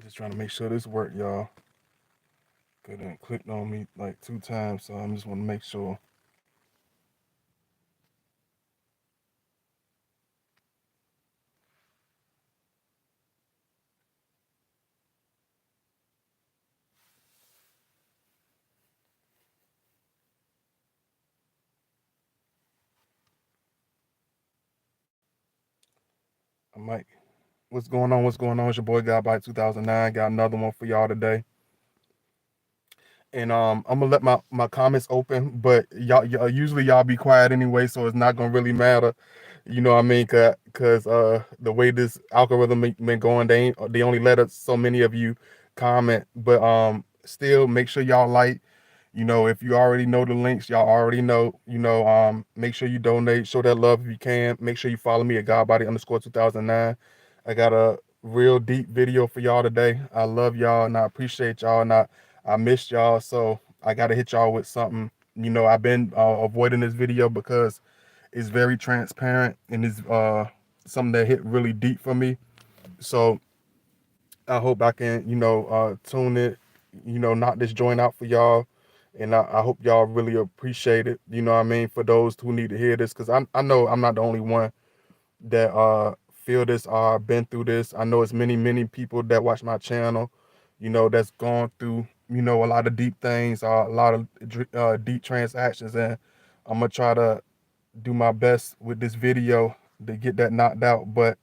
Just trying to make sure this worked, y'all. Good and clicked on me like 2 times, so I just want to make sure. I might. What's going on? What's going on? It's your boy God by 2009. Got another one for y'all today. And I'm gonna let my comments open, but y'all usually y'all be quiet anyway, so it's not gonna really matter. You know what I mean? Cause the way this algorithm been going, they only let us so many of you comment, but still make sure y'all like. You know, if you already know the links, y'all already know. You know, make sure you donate, show that love if you can. Make sure you follow me at Godbody_2009. I got a real deep video for y'all today. I love y'all and I appreciate y'all and I missed y'all, so I gotta hit y'all with something. You know, I've been avoiding this video because it's very transparent and it's something that hit really deep for me. So I hope I can, tune it, knock this joint out for y'all. And I hope y'all really appreciate it. You know what I mean? For those who need to hear this, because I know I'm not the only one that feel this or been through this. I know it's many people that watch my channel, that's gone through, a lot of deep things, a lot of deep transactions. And I'm gonna try to do my best with this video to get that knocked out. But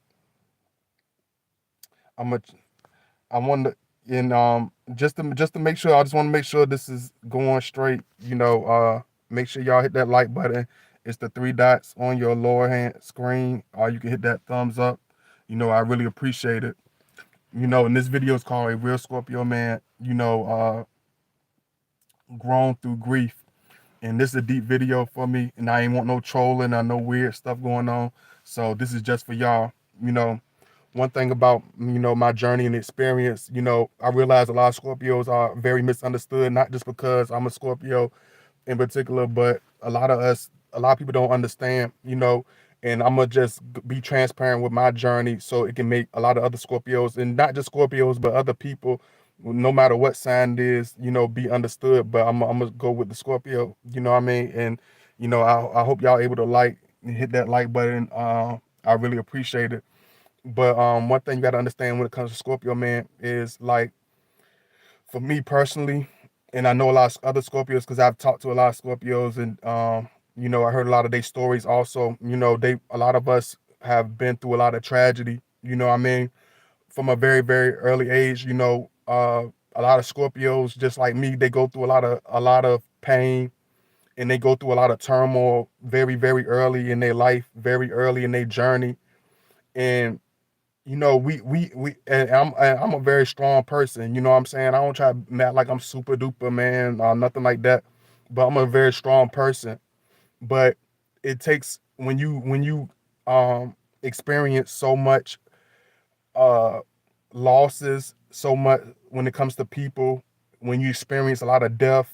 I'm gonna I want to, and just to make sure, I just want to make sure this is going straight. Make sure y'all hit that like button. It's the three dots on your lower hand screen, or you can hit that thumbs up. I really appreciate it. And this video is called "A Real Scorpio Man." Grown through grief, and this is a deep video for me. And I ain't want no trolling or no weird stuff going on. So this is just for y'all. You know, one thing about my journey and experience, I realize a lot of Scorpios are very misunderstood, not just because I'm a Scorpio in particular, but a lot of people don't understand, and I'm gonna just be transparent with my journey so it can make a lot of other Scorpios, and not just Scorpios but other people, no matter what sign it is, be understood. But I'm gonna go with the Scorpio, you know what I mean? And I hope y'all able to hit that like button. I really appreciate it. But one thing you got to understand when it comes to Scorpio, man, is like, for me personally, and I know a lot of other Scorpios because I've talked to a lot of Scorpios, and I heard a lot of their stories. Also, a lot of us have been through a lot of tragedy. You know what I mean? From a very early age. A lot of Scorpios, just like me, they go through a lot of pain, and they go through a lot of turmoil very early in their life, very early in their journey, and I'm a very strong person. You know what I'm saying? I don't try to act like I'm super duper, man, or nothing like that. But I'm a very strong person. But it takes, when you experience so much uh losses, so much when it comes to people, when you experience a lot of death,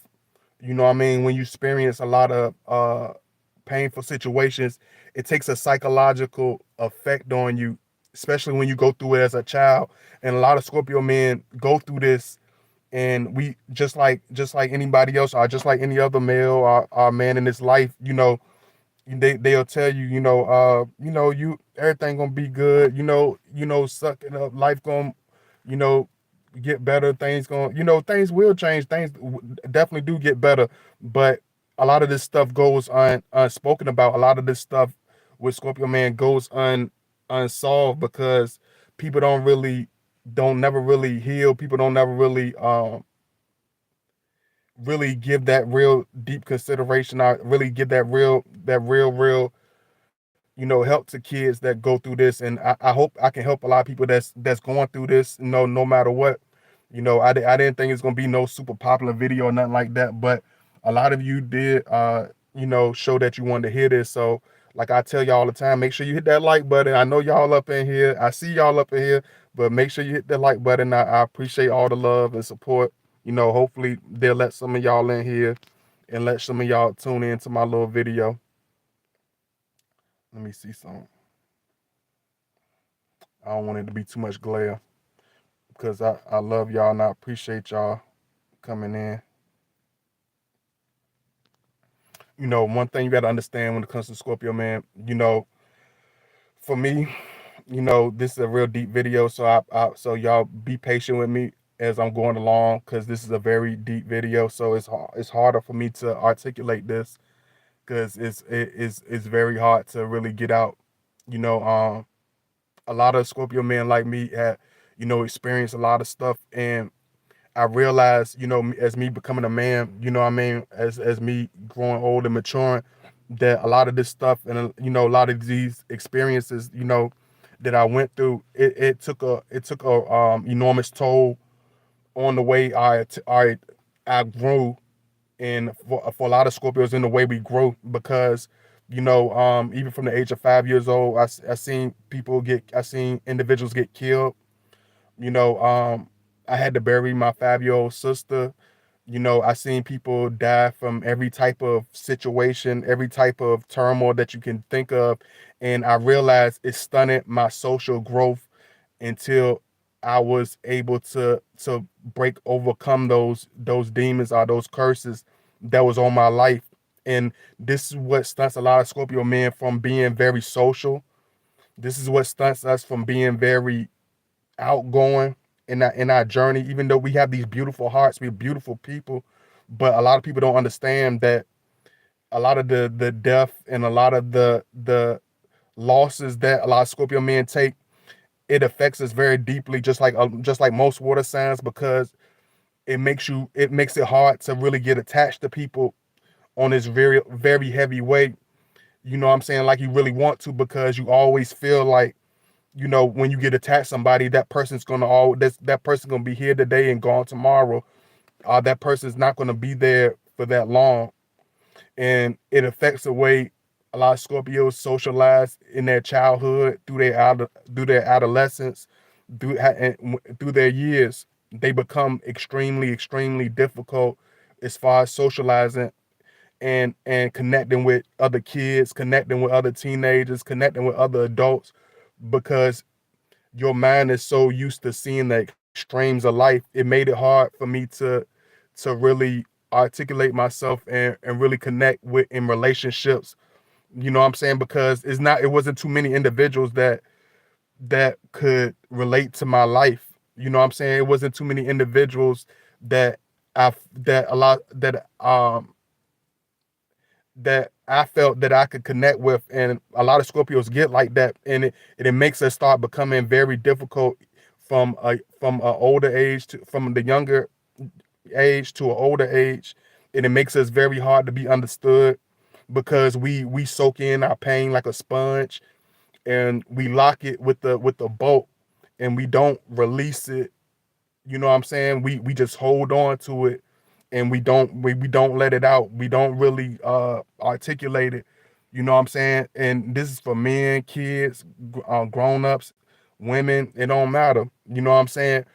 you know what I mean? When you experience a lot of painful situations, it takes a psychological effect on you, especially when you go through it as a child. And a lot of Scorpio men go through this, and we just like anybody else, or just like any other male or man in this life, they'll tell you, you everything gonna be good, suck it up, life gonna, you know, get better, things will change, things definitely do get better, but a lot of this stuff goes unspoken about. A lot of this stuff with Scorpio man goes unsolved because people don't never really heal. People don't never really give that real deep consideration. I really give that real help to kids that go through this. And I hope I can help a lot of people that's going through this, no matter what. I didn't think it's gonna be no super popular video or nothing like that, but a lot of you did show that you wanted to hear this. So like I tell y'all all the time, make sure you hit that like button. I know y'all up in here, I see y'all up in here, but make sure you hit that like button. I appreciate all the love and support. Hopefully they'll let some of y'all in here and let some of y'all tune into my little video. Let me see some. I don't want it to be too much glare. because I love y'all and I appreciate y'all coming in. One thing you got to understand when it comes to Scorpio, man, for me, this is a real deep video, so so y'all be patient with me as I'm going along, because this is a very deep video, so it's harder for me to articulate this, because it's very hard to really get out. You know, a lot of Scorpio men like me have, experienced a lot of stuff, and I realized, as me becoming a man, what I mean, as me growing old and maturing, that a lot of this stuff and a lot of these experiences, that I went through, it took a enormous toll on the way I grew, and for a lot of Scorpios in the way we grow, because even from the age of 5 years old, I seen I seen individuals get killed. you know um I had to bury my 5-year-old sister. I seen people die from every type of situation, every type of turmoil that you can think of, and I realized it stunted my social growth until I was able to overcome those demons or those curses that was on my life. And this is what stunts a lot of Scorpio men from being very social. This is what stunts us from being very outgoing in our journey. Even though we have these beautiful hearts, we're beautiful people, but a lot of people don't understand that a lot of the death and a lot of the losses that a lot of Scorpio men take, it affects us very deeply, just like most water signs, because it makes it hard to really get attached to people on this very very heavy way. You know what I'm saying? Like you really want to, because you always feel like, when you get attached to somebody, that person's gonna be here today and gone tomorrow. That person's not gonna be there for that long, and it affects the way a lot of Scorpios socialize in their childhood, through their adolescence, through their years. They become extremely, extremely difficult as far as socializing and connecting with other kids, connecting with other teenagers, connecting with other adults, because your mind is so used to seeing the extremes of life. It made it hard for me to really articulate myself and really connect with in relationships. You know what I'm saying? Because it wasn't too many individuals that could relate to my life. You know what I'm saying? It wasn't too many individuals that that I felt that I could connect with, and a lot of Scorpios get like that, and it makes us start becoming very difficult from a older age to from the younger age to an older age, and it makes us very hard to be understood, because we soak in our pain like a sponge, and we lock it with the bolt, and we don't release it. You know what I'm saying? We just hold on to it, and we don't let it out. We don't really articulate it. You know what I'm saying? And this is for men, kids, grown-ups, women. It don't matter. You know what I'm saying?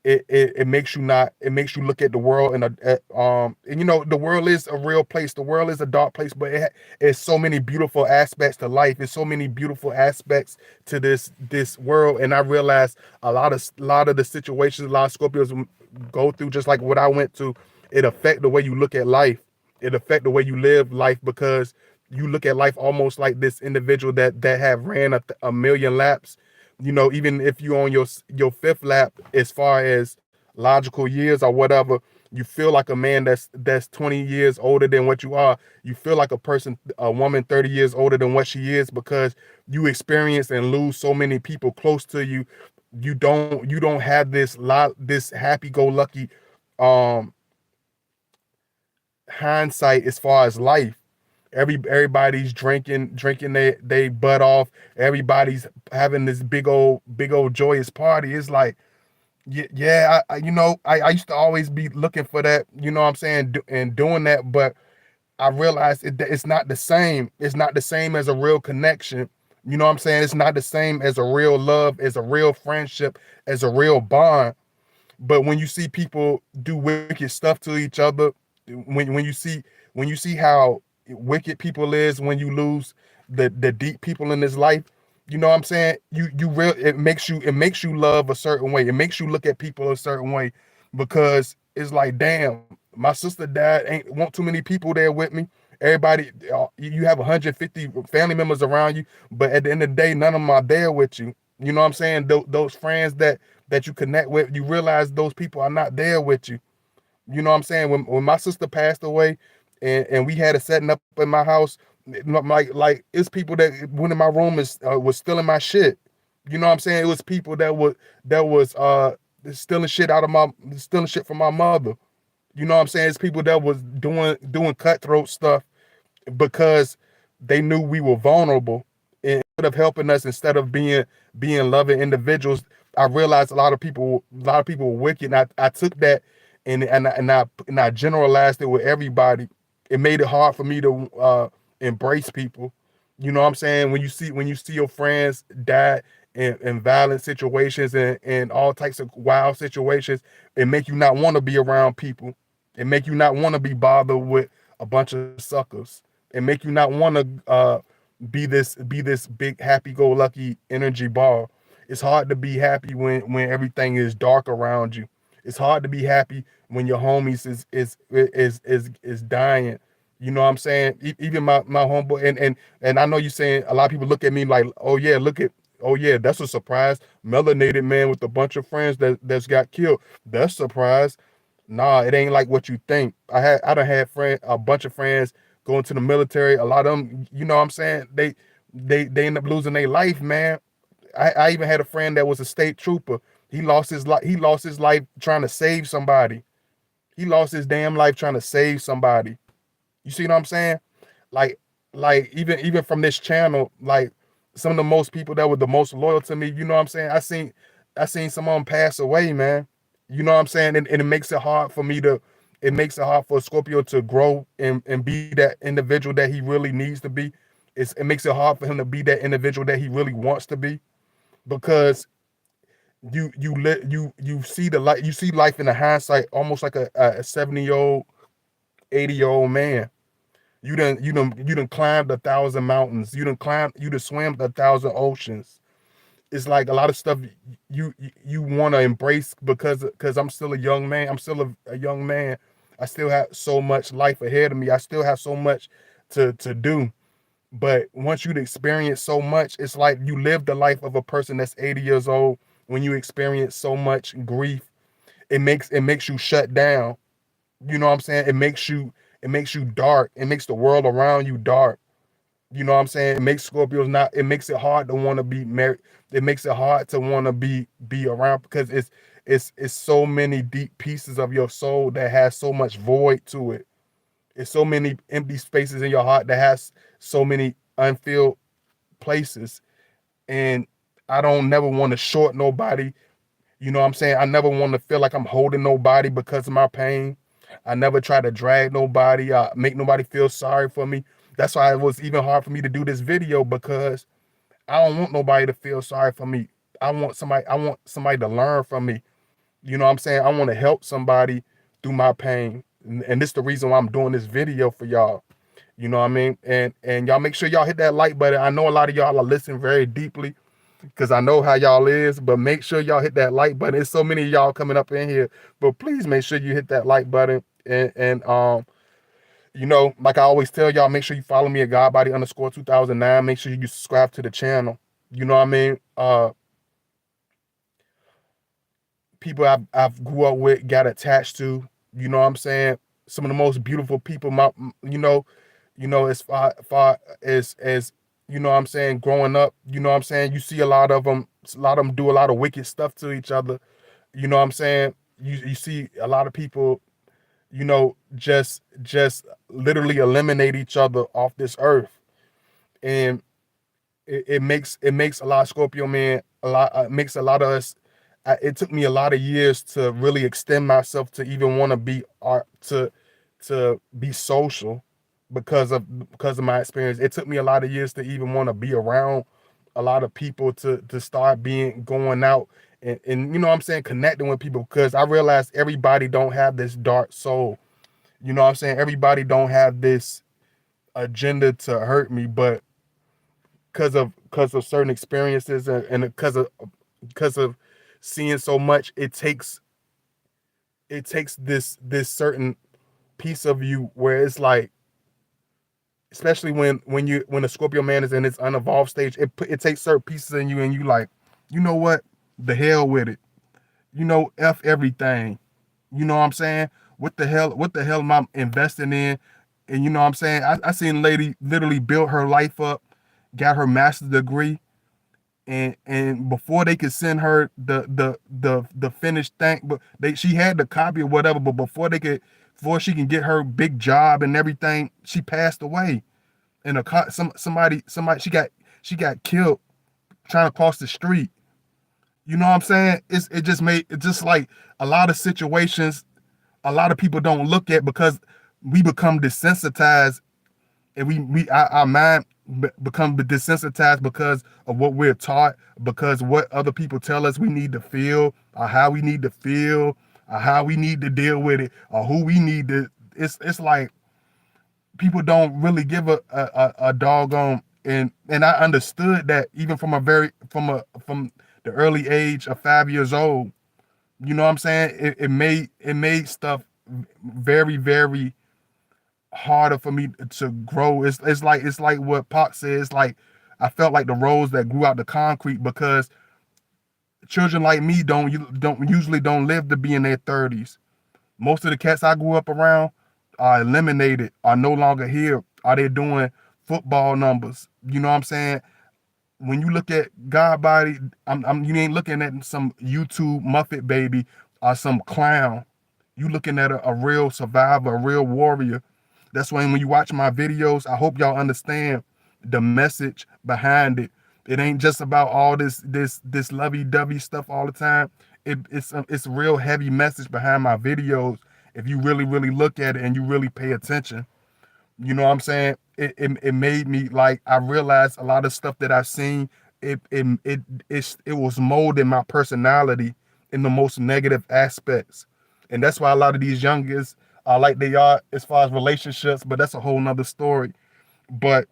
It makes you not it makes you look at the world and the world is a real place. The world is a dark place, but it's so many beautiful aspects to life. There's so many beautiful aspects to this world. And I realized a lot of the situations a lot of Scorpios go through, just like what I went to, it affect the way you look at life. It affect the way you live life, because you look at life almost like this individual that have ran a million laps. Even if you on your fifth lap, as far as logical years or whatever, you feel like a man that's 20 years older than what you are. You feel like a woman 30 years older than what she is, because you experience and lose so many people close to you. You don't have this happy-go-lucky um hindsight as far as life. Everybody's drinking they butt off. Everybody's having this big old joyous party. It's like, yeah, I used to always be looking for that, you know what I'm saying, and doing that, but I realized it's not the same. It's not the same as a real connection. You know what I'm saying? It's not the same as a real love, as a real friendship, as a real bond. But when you see people do wicked stuff to each other, when you see how wicked people is, when you lose the deep people in this life, You know what I'm saying? It makes you love a certain way. It makes you look at people a certain way because it's like, damn, my sister died. Ain't want too many people there with me. Everybody, you have 150 family members around you, but at the end of the day, none of them are there with you. You know what I'm saying? Those friends that you connect with, you realize those people are not there with you. You know what I'm saying? When my sister passed away, and we had a setting up in my house, like it's people that went in my room and was stealing my shit. You know what I'm saying? It was people that was stealing shit out of my stealing shit from my mother. You know what I'm saying? It's people that was doing cutthroat stuff because they knew we were vulnerable. And instead of helping us, instead of being loving individuals, I realized a lot of people were wicked. And I took that and I generalized it with everybody. It made it hard for me to embrace people. You know what I'm saying? When you see your friends die in violent situations and all types of wild situations, it make you not want to be around people. It make you not want to be bothered with a bunch of suckers. It make you not want to be this big happy-go-lucky energy ball. It's hard to be happy when everything is dark around you. It's hard to be happy when your homies is dying. You know what I'm saying? Even my homeboy and I know you saying a lot of people look at me like, oh yeah, that's a surprise. Melanated man with a bunch of friends that's got killed. That's a surprise. Nah, it ain't like what you think. I done had a bunch of friends going to the military. A lot of them, you know what I'm saying? They end up losing their life, man. I even had a friend that was a state trooper. He lost his life trying to save somebody. He lost his damn life trying to save somebody. You see what I'm saying? Like like even from this channel, like some of the most people that were the most loyal to me, you know what I'm saying? I seen some of them pass away, man. You know what I'm saying? And it makes it hard for Scorpio to grow and be that individual that he really needs to be. It makes it hard for him to be that individual that he really wants to be because you see in the hindsight almost like a 70-year-old, 80-year-old man. You done climbed 1,000 mountains. You done swam 1,000 oceans. It's like a lot of stuff you want to embrace because I'm still a young man. I'm still a young man. I still have so much life ahead of me. I still have so much to do. But once you experience so much, it's like you live the life of a person that's 80 years old. When you experience so much grief, it makes you shut down. You know what I'm saying? It makes you dark. It makes the world around you dark. You know what I'm saying? It makes it hard to want to be married. It makes it hard to want to be around because it's so many deep pieces of your soul that has so much void to it. It's so many empty spaces in your heart that has so many unfilled places. And I don't never want to short nobody. You know what I'm saying? I never want to feel like I'm holding nobody because of my pain. I never try to drag nobody, make nobody feel sorry for me. That's why it was even hard for me to do this video because I don't want nobody to feel sorry for me. I want somebody to learn from me. You know what I'm saying? I want to help somebody through my pain. And this is the reason why I'm doing this video for y'all. You know what I mean? And y'all make sure y'all hit that like button. I know a lot of y'all are listening very deeply because I know how y'all is, but make sure y'all hit that like button. There's so many of y'all coming up in here, but please make sure you hit that like button. And like I always tell y'all, make sure you follow me at Godbody_2009. Make sure you subscribe to the channel. You know what I mean? People I've grew up with, got attached to. You know what I'm saying? Some of the most beautiful people. As far as you know what I'm saying, growing up, you know what I'm saying, you see a lot of them do a lot of wicked stuff to each other. You know what I'm saying? You see a lot of people, just literally eliminate each other off this earth. And it makes a lot of Scorpio man a lot it makes a lot of us. It took me a lot of years to really extend myself to even want to be art to be social because of my experience. It took me a lot of years to even want to be around a lot of people to start being going out and you know what I'm saying, connecting with people because I realized everybody don't have this dark soul. You know what I'm saying? Everybody don't have this agenda to hurt me, but because of certain experiences, and because of seeing so much. It takes this certain piece of you where it's like, especially when a Scorpio man is in its unevolved stage, it takes certain pieces in you, and you like, you know what, the hell with it, f everything. You know what I'm saying? What the hell am I investing in? And you know what I'm saying? I seen a lady literally build her life up, got her master's degree, and before they could send her the finished thing, but she had the copy or whatever, but before she can get her big job and everything, she passed away. And somebody she got killed trying to cross the street. You know what I'm saying? It just like a lot of situations a lot of people don't look at, because we become desensitized, and our mind become desensitized because of what we're taught, because what other people tell us we need to feel, or how we need to feel, or how we need to deal with it, or who we need to. It's like people don't really give a doggone. And I understood that even from the early age of 5 years old. You know what I'm saying? It made stuff very, very harder for me to grow. It's like what Pac says. Like, I felt like the rose that grew out the concrete, because children like me don't usually don't live to be in their 30s. Most of the cats I grew up around are eliminated, are no longer here, are they doing football numbers. You know what I'm saying? When you look at God body, you ain't looking at some YouTube Muppet baby or some clown. You looking at a real survivor, a real warrior. That's why when you watch my videos, I hope y'all understand the message behind it. It ain't just about all this lovey-dovey stuff all the time. It's a real heavy message behind my videos if you really, really look at it and you really pay attention. You know what I'm saying? It made me, like, I realized a lot of stuff that I've seen. It was molding my personality in the most negative aspects, and that's why a lot of these youngers are like they are as far as relationships. But that's a whole nother story. But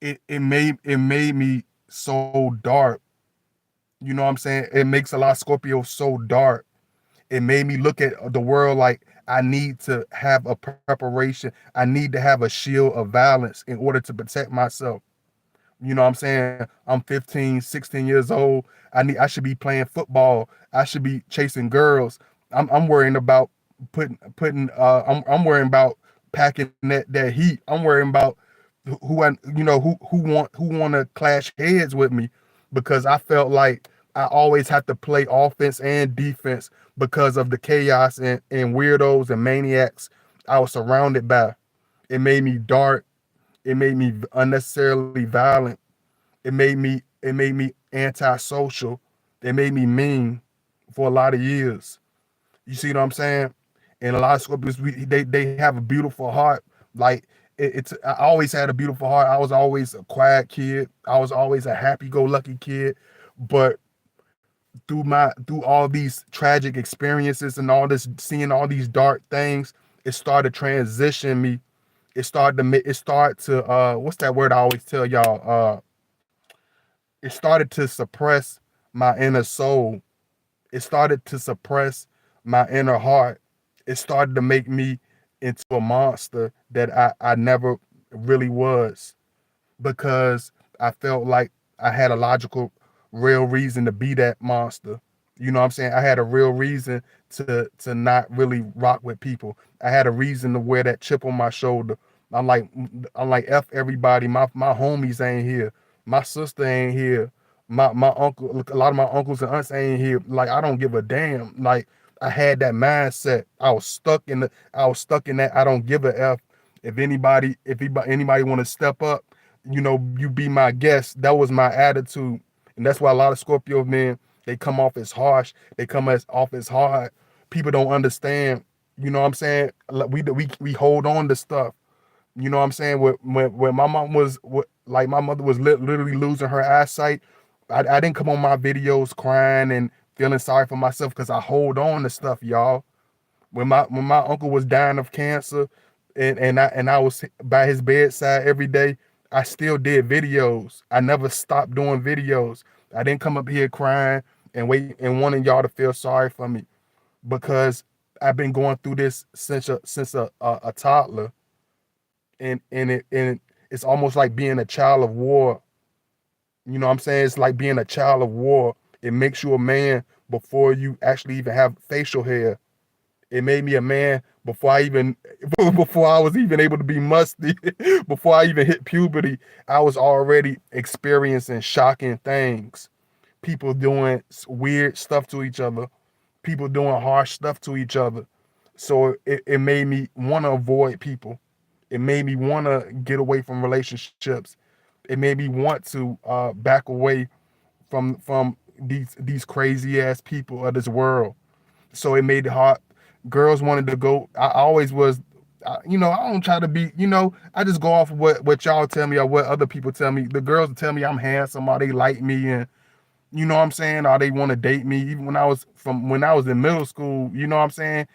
it made me so dark. You know what I'm saying? It makes a lot of Scorpios so dark. It made me look at the world like I need to have a preparation. I need to have a shield of violence in order to protect myself. You know what I'm saying? I'm 15, 16 years old. I should be playing football. I should be chasing girls. I'm worrying about I'm worrying about packing that heat. I'm worrying about who want to clash heads with me, because I felt like I always had to play offense and defense because of the chaos and weirdos and maniacs I was surrounded by. It made me dark. It made me unnecessarily violent. It made me antisocial. It made me mean for a lot of years. You see what I'm saying? And a lot of Scorpios, they have a beautiful heart. Like, I always had a beautiful heart. I was always a quiet kid. I was always a happy-go-lucky kid. But through all these tragic experiences and all this, seeing all these dark things, it started to transition me. It started to what's that word I always tell y'all? It started to suppress my inner soul. It started to suppress my inner heart. It started to make me into a monster that I never really was, because I felt like I had a logical, real reason to be that monster. You know what I'm saying? I had a real reason to not really rock with people. I had a reason to wear that chip on my shoulder. I'm like I'm like F everybody. My homies ain't here. My sister ain't here. My uncle, a lot of my uncles and aunts ain't here. Like, I don't give a damn. Like, I had that mindset. I was stuck in that I don't give a F. If anybody want to step up, you be my guest. That was my attitude. And that's why a lot of Scorpio men, they come off as harsh. They come off as hard. People don't understand. You know what I'm saying? Like, we hold on to stuff. You know what I'm saying? When my mom like, my mother was literally losing her eyesight, I didn't come on my videos crying and feeling sorry for myself, because I hold on to stuff, y'all. When my uncle was dying of cancer, and I was by his bedside every day, I still did videos. I never stopped doing videos. I didn't come up here crying and wait and wanting y'all to feel sorry for me, because I've been going through this since a toddler, and it's almost like being a child of war. You know what I'm saying? It's like being a child of war. It makes you a man before you actually even have facial hair. It made me a man before I even before I was even able to be musty, before I even hit puberty. I was already experiencing shocking things. People doing weird stuff to each other, people doing harsh stuff to each other. So it made me want to avoid people. It made me want to get away from relationships. It made me want to back away from these crazy ass people of this world. So it made it hard. Girls wanted to go. I always was, I don't try to be, I just go off of what y'all tell me or what other people tell me. The girls tell me I'm handsome, or they like me, and you know what I'm saying, or they want to date me. Even when I was in middle school, you know what I'm saying.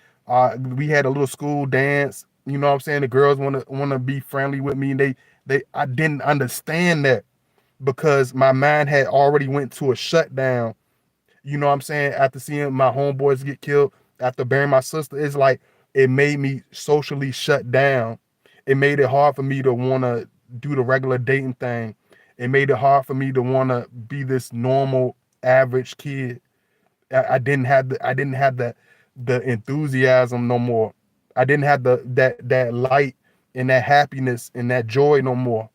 We had a little school dance. You know what I'm saying. The girls want to be friendly with me, and they I didn't understand that because my mind had already went to a shutdown. You know what I'm saying? After seeing my homeboys get killed, after burying my sister, it's like it made me socially shut down. It made it hard for me to want to do the regular dating thing. It made it hard for me to want to be this normal, average kid. I didn't have the enthusiasm no more. I didn't have that light and that happiness and that joy no more.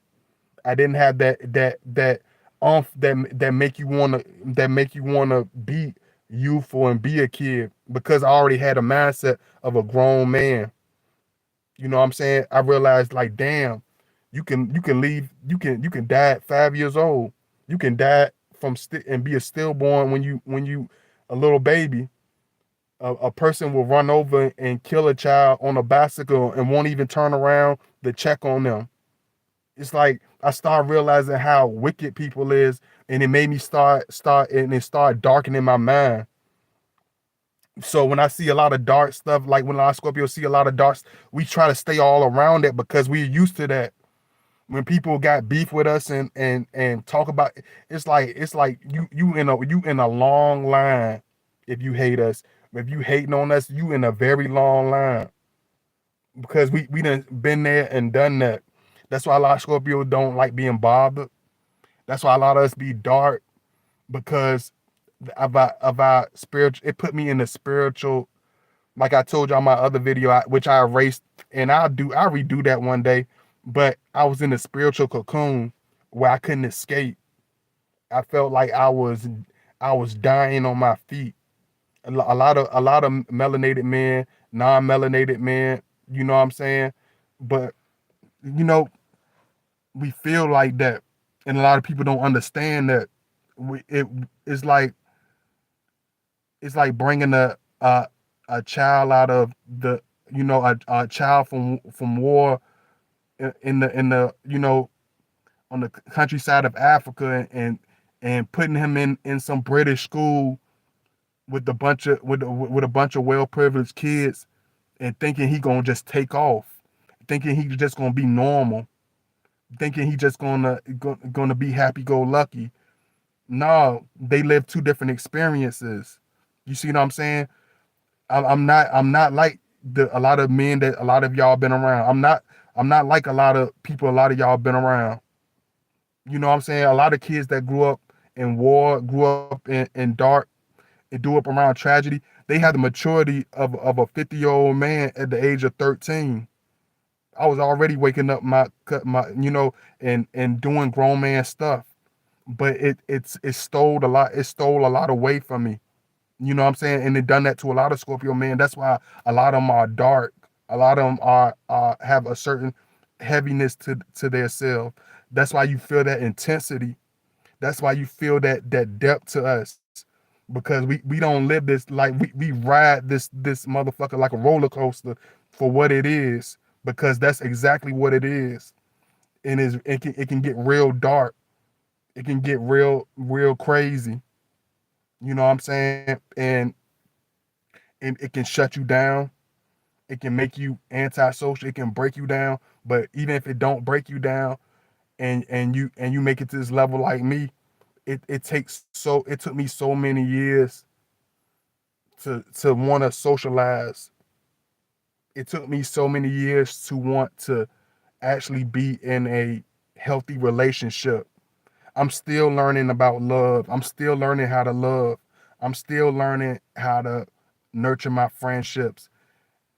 I didn't have that that make you wanna be youthful and be a kid, because I already had a mindset of a grown man. You know what I'm saying? I realized, like, damn, you can leave, you can die at 5 years old. You can die and be a stillborn when you a little baby. A person will run over and kill a child on a bicycle and won't even turn around to check on them. It's like I started realizing how wicked people is, and it made me start and it started darkening my mind. So when I see a lot of dark stuff, like when I Scorpio see a lot of dark, we try to stay all around it because we're used to that. When people got beef with us and talk about, it's like you in a long line. If you hate us, if you hating on us, you in a very long line, because we done been there and done that. That's why a lot of Scorpios don't like being bothered. That's why a lot of us be dark, because of our spiritual. It put me in the spiritual. Like I told you on my other video, which I erased, and I redo that one day. But I was in the spiritual cocoon where I couldn't escape. I felt like I was dying on my feet. A lot of melanated men, non-melanated men. You know what I'm saying? But you know, we feel like that, and a lot of people don't understand that. We, it it's like it's like bringing a child out of the a child from war in the on the countryside of Africa, and putting him in some British school with a bunch of well privileged kids, and thinking he gonna just take off, thinking he just gonna be normal, thinking he just gonna be happy go lucky. No, they live two different experiences. You see what I'm saying? I'm not like a lot of men that a lot of y'all been around. I'm not like a lot of people a lot of y'all been around. You know what I'm saying? A lot of kids that grew up in war, grew up in dark, and grew up around tragedy, they had the maturity of a 50-year-old man at the age of 13. I was already waking up my and doing grown man stuff. But it stole a lot away from me. You know what I'm saying? And they done that to a lot of Scorpio men. That's why a lot of them are dark. A lot of them are have a certain heaviness to their self. That's why you feel that intensity. That's why you feel that depth to us. Because we don't live this, like, we ride this motherfucker like a roller coaster for what it is, because that's exactly what it is. And it can get real dark. It can get real crazy. You know what I'm saying? And it can shut you down. It can make you antisocial. It can break you down. But even if it don't break you down, and you make it to this level like me, it took me so many years to want to socialize. It took me so many years to want to actually be in a healthy relationship. I'm still learning about love. I'm still learning how to love. I'm still learning how to nurture my friendships.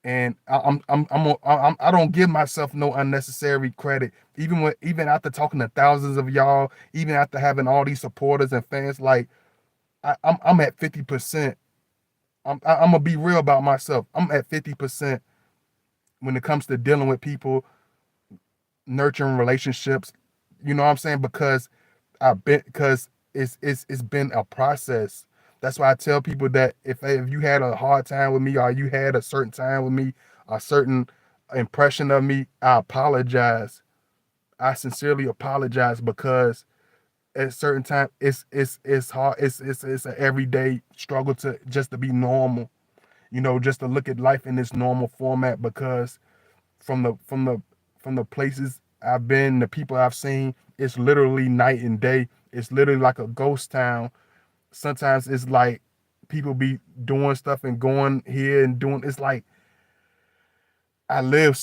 And I don't give myself no unnecessary credit. Even after talking to thousands of y'all, even after having all these supporters and fans, like I'm at 50%. I'm gonna be real about myself. I'm at 50% when it comes to dealing with people, nurturing relationships. You know what I'm saying? Because it's been a process. That's why I tell people that if you had a hard time with me, or you had a certain time with me, a certain impression of me, I apologize. I sincerely apologize, because at a certain time it's hard. It's an everyday struggle to just to be normal. Just to look at life in this normal format, because from the from the from the places I've been, the people I've seen, it's literally night and day. It's literally like a ghost town. Sometimes it's like people be doing stuff and going here and doing. It's like I had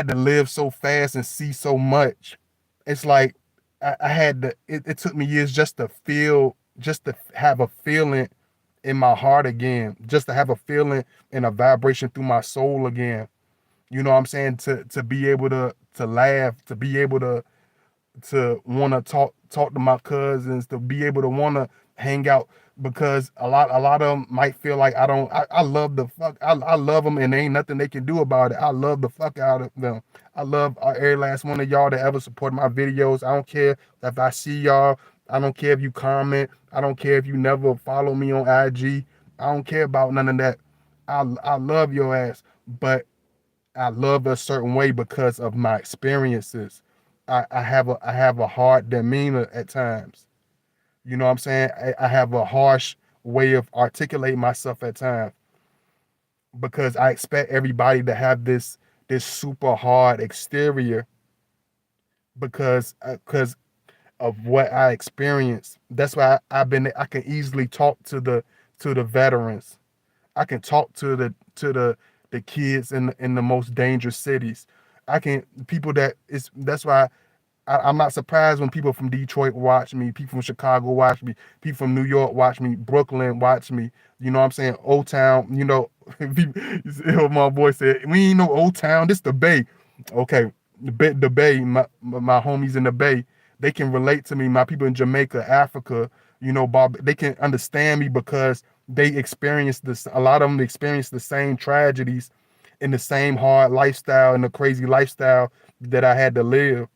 to live so fast and see so much. It's like I had to. It took me years just to have a feeling in my heart again, just to have a feeling and a vibration through my soul again. You know what I'm saying? To be able to laugh, to be able to want to talk to my cousins, to be able to want to hang out, because a lot of them might feel like I don't. I love the fuck. I love them, and there ain't nothing they can do about it. I love the fuck out of them. I love every last one of y'all that ever support my videos. I don't care if I see y'all. I don't care if you comment. I don't care if you never follow me on IG. I don't care about none of that. I love your ass, but I love a certain way because of my experiences. I have a hard demeanor at times. You know what I'm saying? I have a harsh way of articulating myself at times, because I expect everybody to have this super hard exterior, because of what I experienced. That's why I can easily talk to the veterans. I can talk to the kids in the most dangerous cities. I can people that is that's why I'm not surprised when people from Detroit watch me, people from Chicago watch me, people from New York watch me, Brooklyn watch me. You know what I'm saying? Old Town, my boy said, we ain't no Old Town, this the Bay. Okay, the Bay, my homies in the Bay, they can relate to me. My people in Jamaica, Africa, Bob, they can understand me because they experienced this. A lot of them experienced the same tragedies in the same hard lifestyle and the crazy lifestyle that I had to live.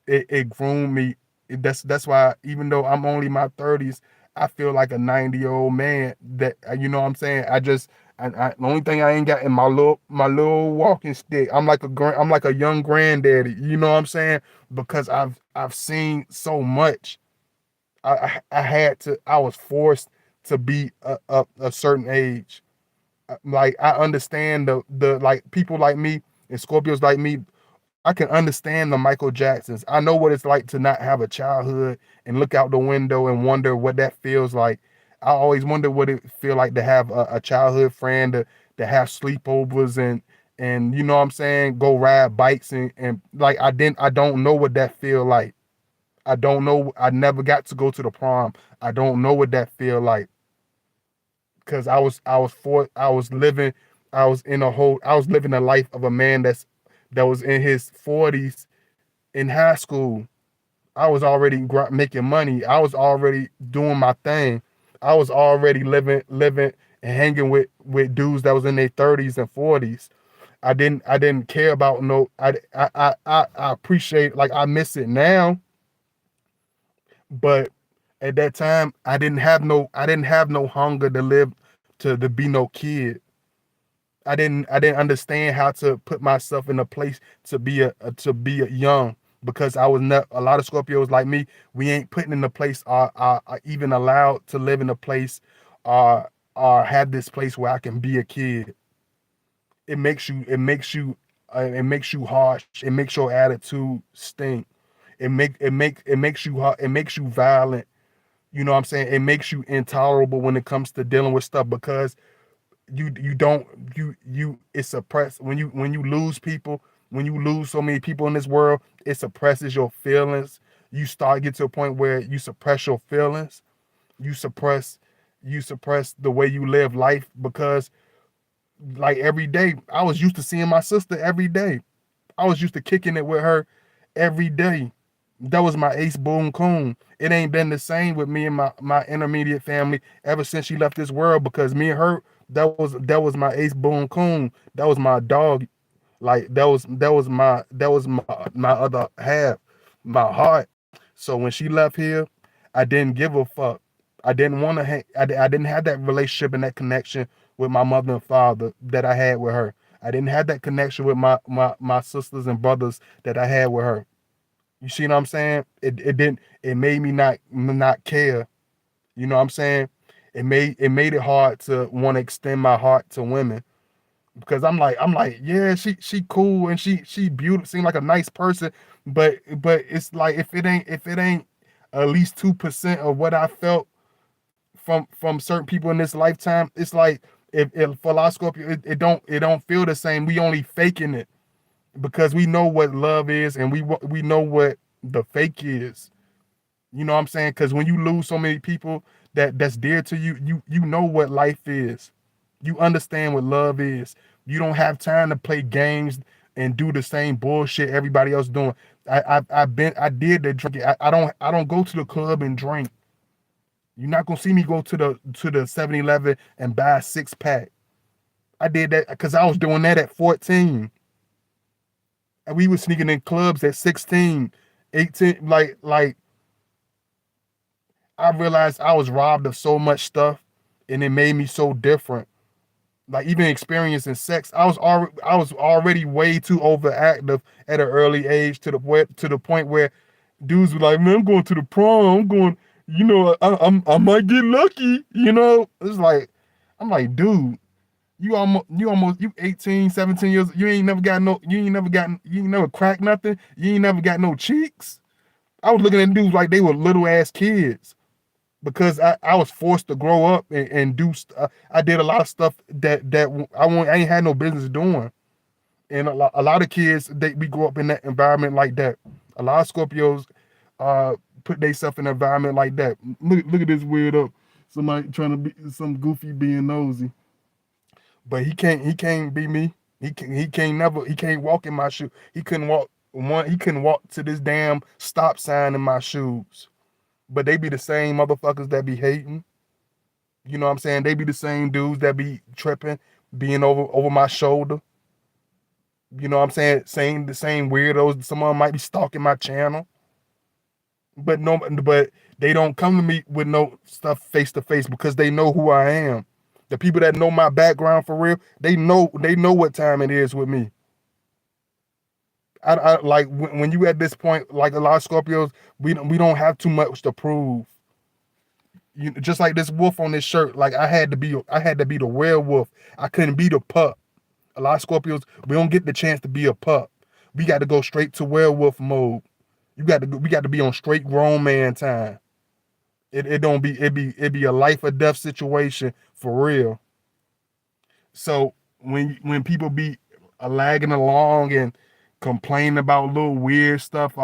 It groomed me. That's why, even though I'm only my 30s, I feel like a 90-year-old man. That you know what I'm saying. The only thing I ain't got in my little walking stick. I'm like a young granddaddy. You know what I'm saying? Because I've seen so much. I had to. I was forced to be a certain age. Like, I understand the like people like me and Scorpios like me. I can understand the Michael Jacksons. I know what it's like to not have a childhood and look out the window and wonder what that feels like. I always wonder what it feel like to have a childhood friend, to have sleepovers and you know what I'm saying, go ride bikes and like I don't know what that feel like. I don't know. I never got to go to the prom. I don't know what that feel like, because I was living the life of a man that was in his 40s in high school. I was already making money. I was already doing my thing. I was already living and hanging with dudes that was in their 30s and 40s. I didn't care about no. I appreciate, like, I miss it now, but at that time I didn't have no hunger to live, to be no kid. I didn't understand how to put myself in a place to be a young, because I was not. A lot of Scorpios like me, we ain't putting in a place, are even allowed to live in a place, or have this place where I can be a kid. It makes you It makes you harsh. It makes your attitude stink. It makes you it makes you violent. You know what I'm saying? It makes you intolerable when it comes to dealing with stuff because you don't you it suppress when you lose people, when you lose so many people in this world, it suppresses your feelings. You start get to a point where you suppress your feelings. You suppress you suppress the way you live life because like every day I was used to seeing my sister every day. I was used to kicking it with her every day. That was my ace boon coon. It ain't been the same with me and my intermediate family ever since she left this world because me and her, that was my ace boon coon. That was my dog. Like that was my other half, my heart. So when she left here, I didn't give a fuck. I didn't want to I didn't have that relationship and that connection with my mother and father that I had with her. I didn't have that connection with my sisters and brothers that I had with her. You see what I'm saying? It didn't it made me not care. You know what I'm saying? It made it hard to want to extend my heart to women because I'm like, yeah, she cool and she beautiful, seem like a nice person, but it's like if it ain't at least 2% of what I felt from certain people in this lifetime, it's like if for a lot of Scorpio, it don't feel the same. We only faking it because we know what love is and we know what the fake is. You know what I'm saying? Because when you lose so many people that's dear to you, you know what life is. You understand what love is. You don't have time to play games and do the same bullshit everybody else doing. I did the drinking. I don't go to the club and drink. You're not gonna see me go to the 7-Eleven and buy a 6-pack. I did that because I was doing that at 14. And we were sneaking in clubs at 16, 18. Like I realized I was robbed of so much stuff and it made me so different. Like even experiencing sex, I was already way too overactive at an early age to the point where dudes were like, man, I'm going to the prom. I'm going, you know, I might get lucky. You know, it's like I'm like, dude, you 18, 17 years. You ain't never cracked nothing. You ain't never got no cheeks. I was looking at dudes like they were little ass kids because I was forced to grow up and do. I did a lot of stuff that I ain't had no business doing. And a lot of kids we grow up in that environment like that. A lot of Scorpios uh put themselves in an environment like that. Look at this weirdo. Somebody trying to be some goofy being nosy. But he can't be me. He can't walk in my shoe. He couldn't walk to this damn stop sign in my shoes. But they be the same motherfuckers that be hating. You know what I'm saying? They be the same dudes that be tripping, being over my shoulder. You know what I'm saying? Saying the same weirdos. Someone might be stalking my channel. But they don't come to me with no stuff face to face because they know who I am. The people that know my background for real, they know what time it is with me. I like when you at this point, like a lot of Scorpios, we don't have too much to prove. Just like this wolf on this shirt, like I had to be the werewolf. I couldn't be the pup. A lot of Scorpios, we don't get the chance to be a pup. We got to go straight to werewolf mode. We got to be on straight grown man time. It don't be it be a life or death situation for real. So when people be lagging along and complaining about little weird stuff,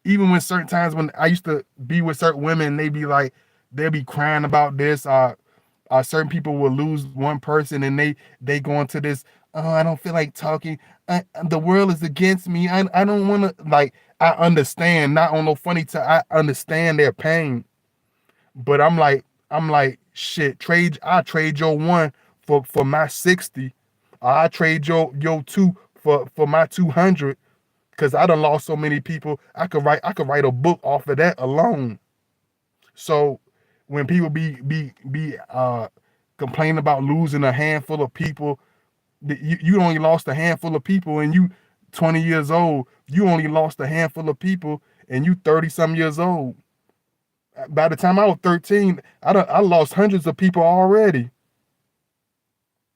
even when certain times when I used to be with certain women, they be like they'll be crying about this. Certain people will lose one person and they go into this. Oh, I don't feel like talking. The world is against me. I don't want to like. I understand. Not on no funny. I understand their pain, but I'm like shit. I trade your one for my 60. I trade your two for my 200 because I done lost so many people. I could write a book off of that alone. So when people be complaining about losing a handful of people, you only lost a handful of people and you 20 years old. You only lost a handful of people and you 30 some years old. By the time I was 13, I lost hundreds of people already.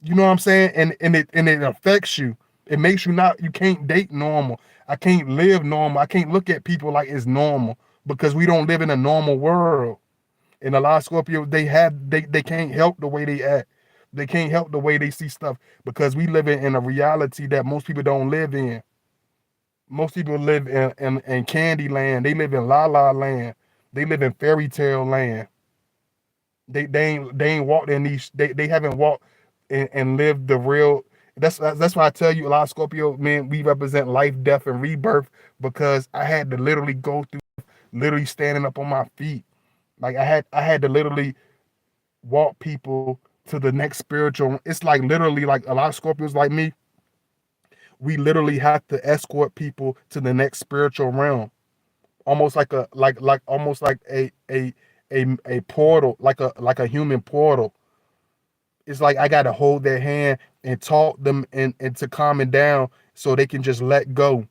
You know what I'm saying? And it affects you. It makes you not, you can't date normal. I can't live normal. I can't look at people like it's normal because we don't live in a normal world. And a lot of Scorpios, they can't help the way they act. They can't help the way they see stuff because we live in a reality that most people don't live in. Most people live in candy land. They live in la la land. They live in fairy tale land. They ain't walked in these, they haven't walked and lived the real. That's why I tell you, a lot of Scorpio men, we represent life, death, and rebirth, because I had to literally go through, literally standing up on my feet. Like I had to literally walk people to the next spiritual. It's like literally, like a lot of Scorpios like me, we literally have to escort people to the next spiritual realm, almost like a like almost like a portal, like a human portal. It's like I gotta hold their hand and talk them into calming down so they can just let go.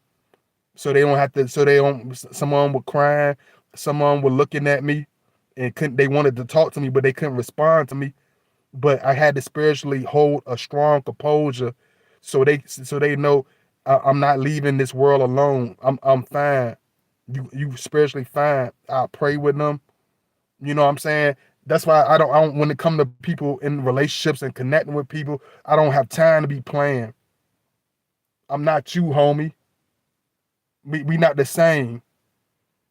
So they don't have to, so they don't, someone was crying, someone was looking at me and couldn't, they wanted to talk to me, but they couldn't respond to me. But I had to spiritually hold a strong composure so they know I'm not leaving this world alone. I'm fine. You spiritually fine. I pray with them. You know what I'm saying? That's why I don't when it come to people in relationships and connecting with people, I don't have time to be playing. I'm not you, homie. We not the same.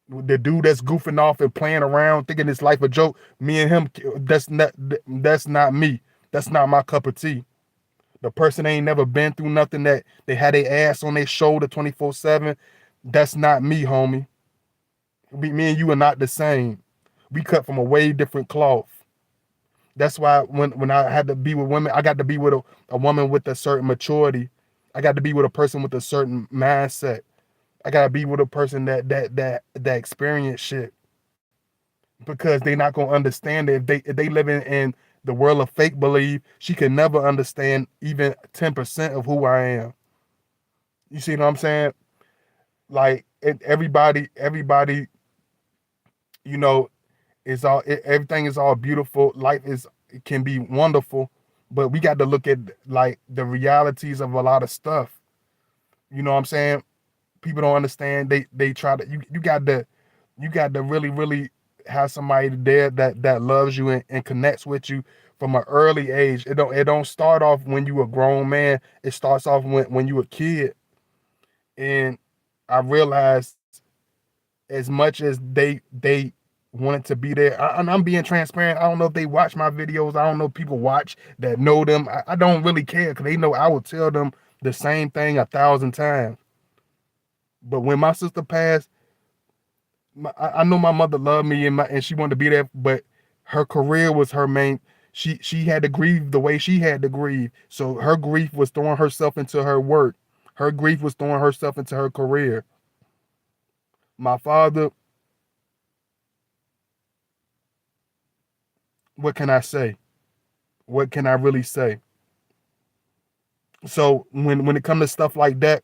The dude that's goofing off and playing around, thinking his life a joke, me and him, that's not me. That's not my cup of tea. The person ain't never been through nothing, that they had their ass on their shoulder 24/7. That's not me, homie. Me and you are not the same. We cut from a way different cloth. That's why when I had to be with women, I got to be with a woman with a certain maturity. I got to be with a person with a certain mindset. I gotta be with a person that experience shit, because they not gonna understand it if they live in the world of fake believe. She can never understand even 10% of who I am. You see what I'm saying? Like everybody, you know, everything is all beautiful. Life is, it can be wonderful, but we got to look at like the realities of a lot of stuff. You know what I'm saying? People don't understand. They try to, you got to really have somebody there that loves you and connects with you from an early age. It don't start off when you a grown man. It starts off when you a kid. And I realized, as much as they wanted to be there, and I'm being transparent. I don't know if they watch my videos. I don't know if people watch that know them. I don't really care, because they know I will tell them the same thing 1,000 times. But when my sister passed, I know my mother loved me, and she wanted to be there, but her career was her main. She had to grieve the way she had to grieve. So her grief was throwing herself into her work. Her grief was throwing herself into her career. My father, what can I say? What can I really say? So when it comes to stuff like that,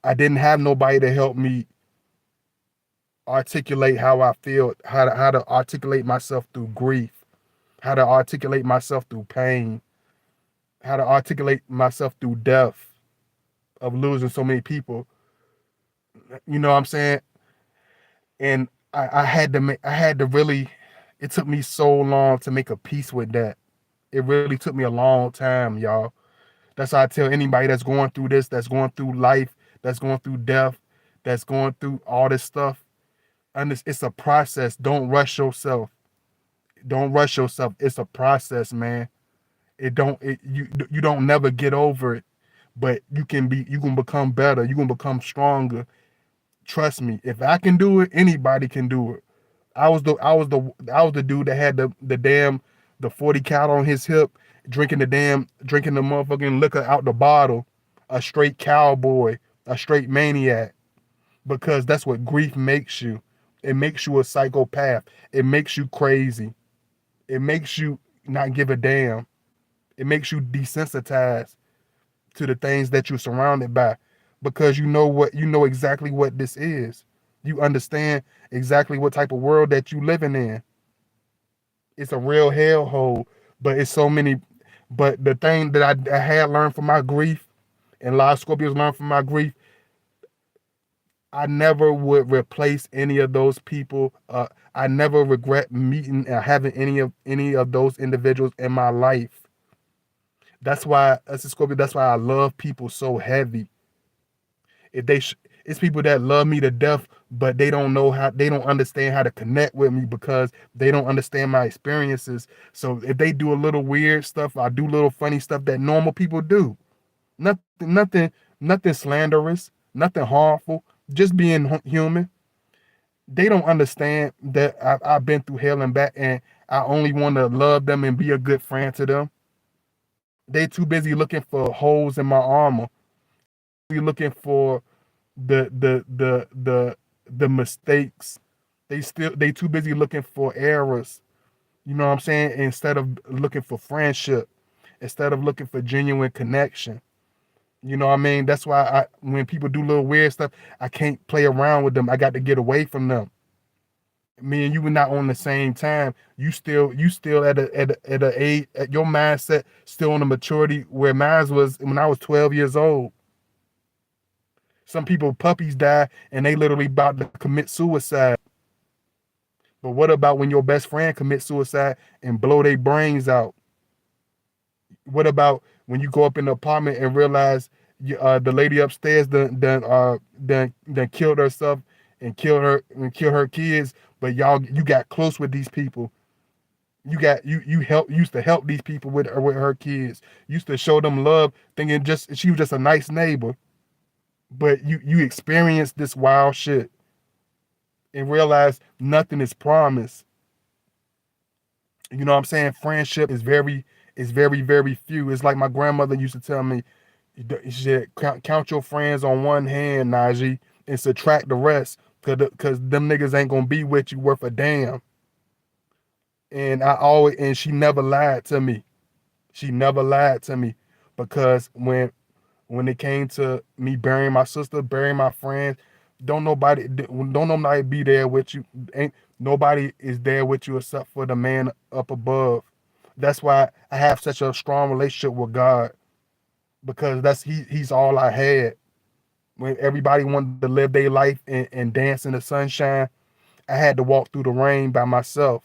I didn't have nobody to help me articulate how I feel, how to articulate myself through grief, how to articulate myself through pain, how to articulate myself through death of losing so many people. You know what I'm saying? And I had to make, I had to really, it took me so long to make a peace with that. It really took me a long time, y'all. That's how I tell anybody that's going through this, that's going through life, that's going through death, that's going through all this stuff. And it's a process. Don't rush yourself. Don't rush yourself. It's a process, man. You don't never get over it, but you can become better. You can become stronger. Trust me. If I can do it, anybody can do it. I was the dude that had the 40 cal on his hip, drinking the motherfucking liquor out the bottle, a straight cowboy, a straight maniac, because that's what grief makes you. It makes you a psychopath. It makes you crazy. It makes you not give a damn. It makes you desensitized to the things that you're surrounded by, because you know exactly what this is. You understand exactly what type of world that you living in. It's a real hellhole, but it's so many. But the thing that I had learned from my grief and a lot of Scorpios learn from my grief. I never would replace any of those people. I never regret meeting and having any of those individuals in my life. That's why, as a Scorpio, that's why I love people so heavy. If they, it's people that love me to death, but they don't understand how to connect with me because they don't understand my experiences. So if they do a little weird stuff, I do little funny stuff that normal people do. Nothing slanderous, nothing harmful. Just being human. They don't understand that I've been through hell and back, and I only want to love them and be a good friend to them. They too busy looking for holes in my armor. They looking for the mistakes. They too busy looking for errors. You know what I'm saying? Instead of looking for friendship, instead of looking for genuine connection. You know what I mean? That's why when people do little weird stuff, I can't play around with them. I got to get away from them. Me and you were not on the same time. You still at a age, at your mindset still on the maturity where mine was when I was 12 years old. Some people puppies die and they literally about to commit suicide. But what about when your best friend commits suicide and blow their brains out? What about when you go up in the apartment and realize the lady upstairs done killed herself and kill her kids, but you got close with these people. You used to help these people with her kids. Used to show them love, thinking just she was just a nice neighbor. But you experienced this wild shit and realize nothing is promised. You know what I'm saying? Friendship is very, very few. It's like my grandmother used to tell me, she said, count your friends on one hand, Najee, and subtract the rest, cause them niggas ain't gonna be with you worth a damn. And she never lied to me. She never lied to me, because when it came to me burying my sister, burying my friends, don't nobody be there with you. Ain't nobody is there with you except for the man up above. That's why I have such a strong relationship with God, because he's all I had. When everybody wanted to live their life and dance in the sunshine, I had to walk through the rain by myself.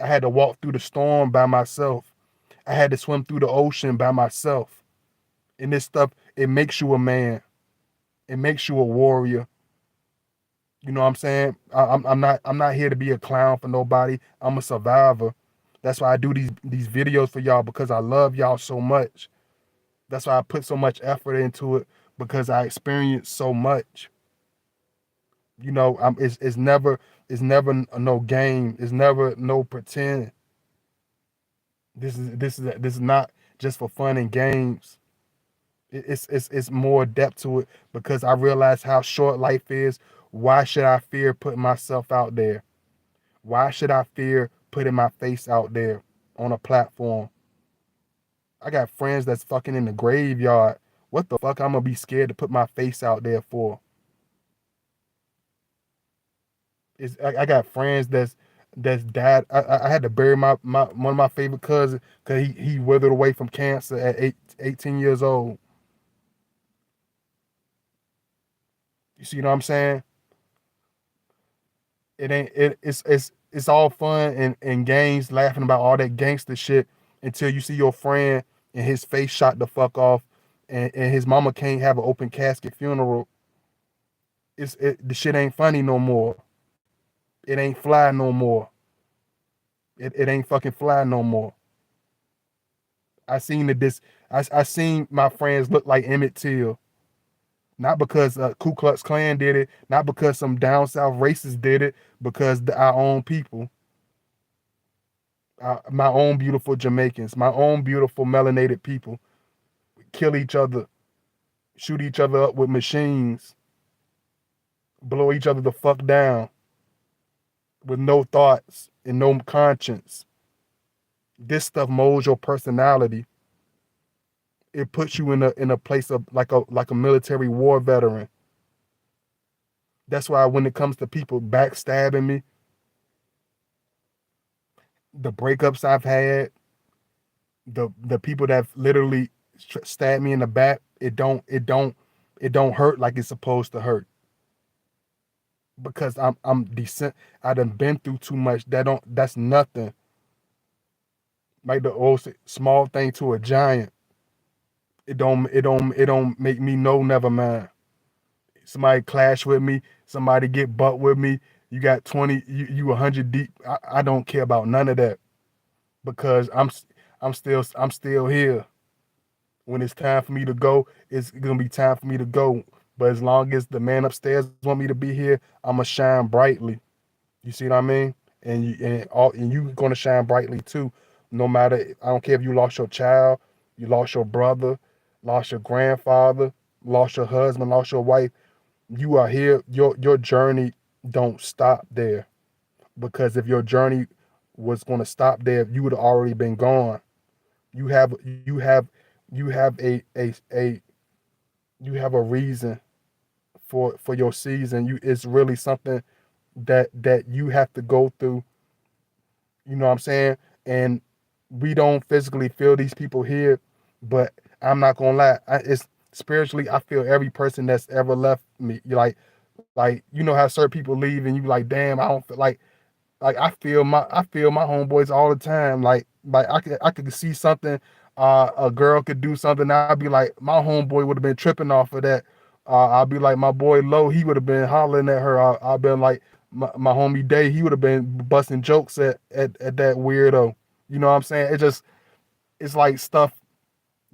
I had to walk through the storm by myself. I had to swim through the ocean by myself. And this stuff, it makes you a man. It makes you a warrior. You know what I'm saying? I'm not here to be a clown for nobody. I'm a survivor. That's why I do these videos for y'all, because I love y'all so much. That's why I put so much effort into it, because I experienced so much. You know, it's never no game. It's never no pretend. This is not just for fun and games. It's more depth to it, because I realize how short life is. Why should I fear putting myself out there? Why should I fear putting my face out there on a platform? I got friends that's fucking in the graveyard. What the fuck I'm gonna be scared to put my face out there for? I got friends that's died. I had to bury my one of my favorite cousins because he withered away from cancer at 18 years old. You see what I'm saying? It's all fun and games, laughing about all that gangster shit, until you see your friend and his face shot the fuck off, and his mama can't have an open casket funeral. The shit ain't funny no more. It ain't fly no more. It ain't fucking fly no more. I seen the this I seen my friends look like Emmett Till. Not because Ku Klux Klan did it, not because some down south racists did it, because our own people, my own beautiful Jamaicans, my own beautiful melanated people, kill each other, shoot each other up with machines, blow each other the fuck down with no thoughts and no conscience. This stuff molds your personality. It puts you in a place of like a military war veteran. That's why when it comes to people backstabbing me, the breakups I've had, the people that literally stabbed me in the back, It don't it don't it don't hurt like it's supposed to hurt because I'm decent. I done been through too much. That's nothing. Like the old small thing to a giant. It don't make me no never mind. Somebody clash with me, somebody get butt with me. You got 20, you 100 deep. I don't care about none of that because I'm still here. When it's time for me to go, it's gonna be time for me to go. But as long as the man upstairs want me to be here, I'ma shine brightly. You see what I mean? And you gonna shine brightly too. No matter, I don't care if you lost your child, you lost your brother, lost your grandfather, lost your husband, lost your wife. You are here. Your journey don't stop there because if your journey was gonna stop there, you would have already been gone. You have you have you have a you have a reason for your season. It's really something that you have to go through. You know what I'm saying? And we don't physically feel these people here, but I'm not gonna lie. It's spiritually, I feel every person that's ever left me. You like you know how certain people leave and you like, damn, I don't feel like I feel my homeboys all the time. Like I could see something, a girl could do something. I'd be like, my homeboy would have been tripping off of that. I'd be like, my boy Low, he would have been hollering at her. I've been like, my homie Day, he would have been busting jokes at that weirdo. You know what I'm saying? It's like stuff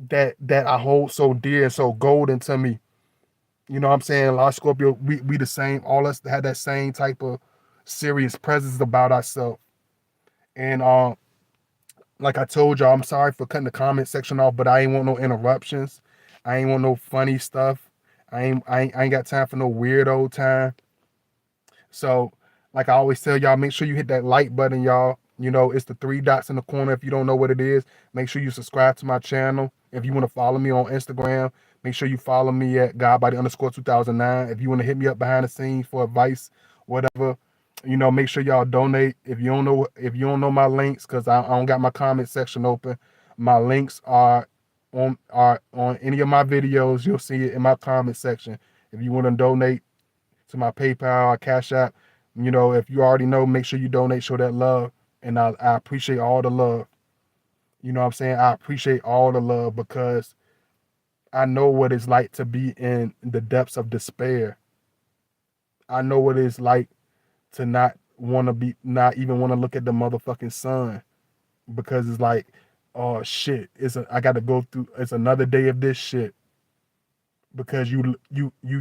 that I hold so dear and so golden to me. You know what I'm saying? A lot of Scorpio, we the same. All us had that same type of serious presence about ourselves. And like I told y'all, I'm sorry for cutting the comment section off, but I ain't want no interruptions. I ain't want no funny stuff. I ain't got time for no weirdo time. So, like I always tell y'all, make sure you hit that like button, y'all. You know, it's the three dots in the corner. If you don't know what it is, make sure you subscribe to my channel. If you want to follow me on Instagram, make sure you follow me at godbody_2009. If you want to hit me up behind the scenes for advice, whatever, make sure y'all donate. If you don't know my links, because I don't got my comment section open, my links are on any of my videos. You'll see it in my comment section. If you want to donate to my PayPal or Cash App. If you already know, make sure you donate, show that love. And I appreciate all the love. You know what I'm saying? I appreciate all the love because I know what it's like to be in the depths of despair. I know what it's like to not even want to look at the motherfucking sun because it's like, oh shit, I got to go through, it's another day of this shit because you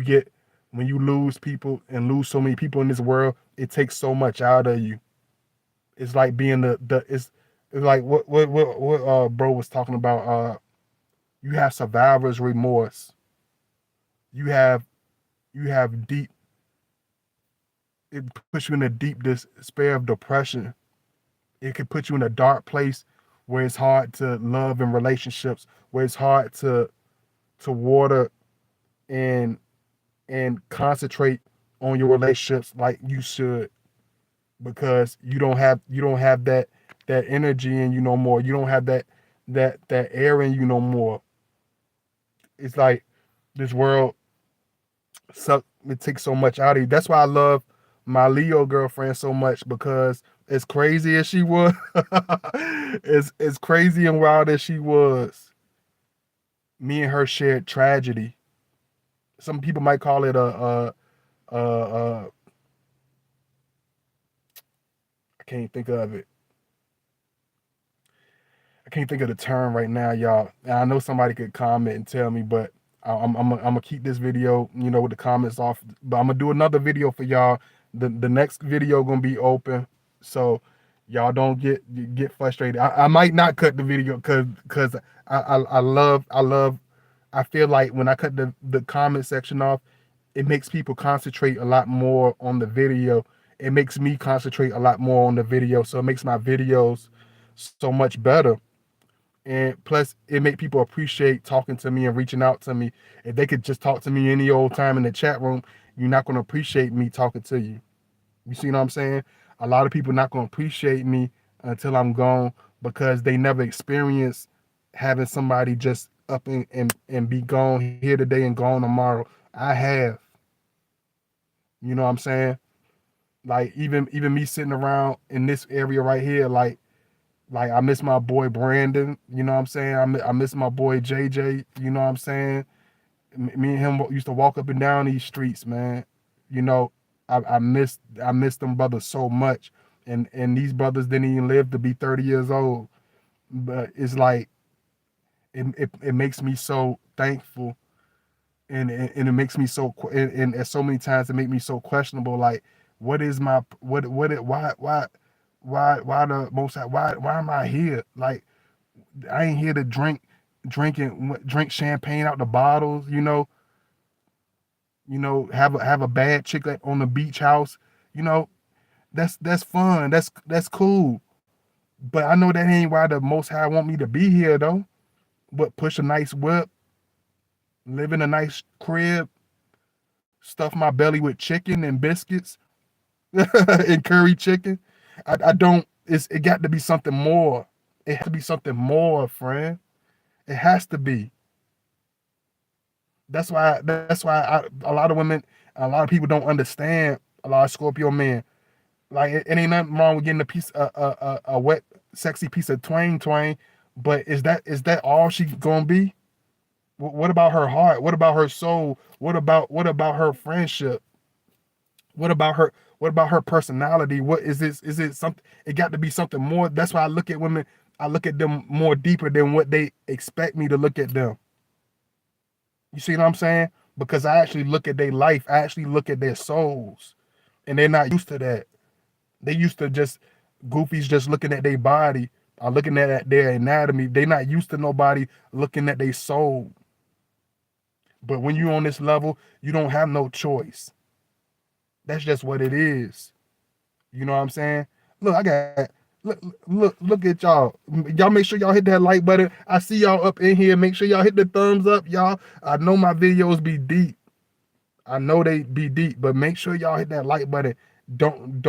get, when you lose people and lose so many people in this world, it takes so much out of you. It's like being it's like what bro was talking about. You have survivor's remorse. You have deep. It puts you in a deep despair of depression. It could put you in a dark place where it's hard to love in relationships, where it's hard to water and concentrate on your relationships like you should because you don't have that energy in you no more. You don't have that air in you no more. It's like this world it takes so much out of you. That's why I love my Leo girlfriend so much because as crazy as she was, as crazy and wild as she was, me and her shared tragedy. Some people might call it a I can't think of it. I can't think of the term right now, y'all. And I know somebody could comment and tell me, but I'm gonna keep this video, with the comments off. But I'm gonna do another video for y'all. The next video gonna be open, so y'all don't get frustrated. I might not cut the video because I love. I feel like when I cut the comment section off, it makes people concentrate a lot more on the video. It makes me concentrate a lot more on the video, so it makes my videos so much better. And plus it make people appreciate talking to me and reaching out to me. If they could just talk to me any old time in the chat room, you're not going to appreciate me talking to you. You see what I'm saying? A lot of people not going to appreciate me until I'm gone because they never experienced having somebody just up and be gone here today and gone tomorrow. I have. You know what I'm saying? Like even me sitting around in this area right here, like I miss my boy Brandon. You know what I'm saying? I miss my boy JJ. You know what I'm saying? Me and him used to walk up and down these streets, man. You know, I miss them brothers so much, and these brothers didn't even live to be 30 years old. But it's like it makes me so thankful, and it makes me so and at so many times it make me so questionable. Like, what is my what it why the most why am I here? Like, I ain't here to drink champagne out the bottles. Have a bad chick on the beach house. You know, that's fun. That's cool. But I know that ain't why the Most High want me to be here though. But push a nice whip, live in a nice crib, stuff my belly with chicken and biscuits and curry chicken. I don't. It got to be something more. It has to be something more, friend. It has to be. A lot of women, a lot of people don't understand a lot of Scorpio men. Like it ain't nothing wrong with getting a piece a wet, sexy piece of twang, but is that all she gonna be? What about her heart? What about her soul? What about her friendship? What about her? What about her personality? What is this? Is it something? It got to be something more. That's why I look at women. I look at them more deeper than what they expect me to look at them. You see what I'm saying? Because I actually look at their life. I actually look at their souls, and they're not used to that. They used to just goofies just looking at their body or looking at their anatomy. They not used to nobody looking at their soul. But when you on this level, you don't have no choice. That's just what it is. You know what I'm saying? Look, I got look at y'all. Y'all make sure y'all hit that like button. I see y'all up in here. Make sure y'all hit the thumbs up, y'all. I know my videos be deep. I know they be deep, but make sure y'all hit that like button. Don't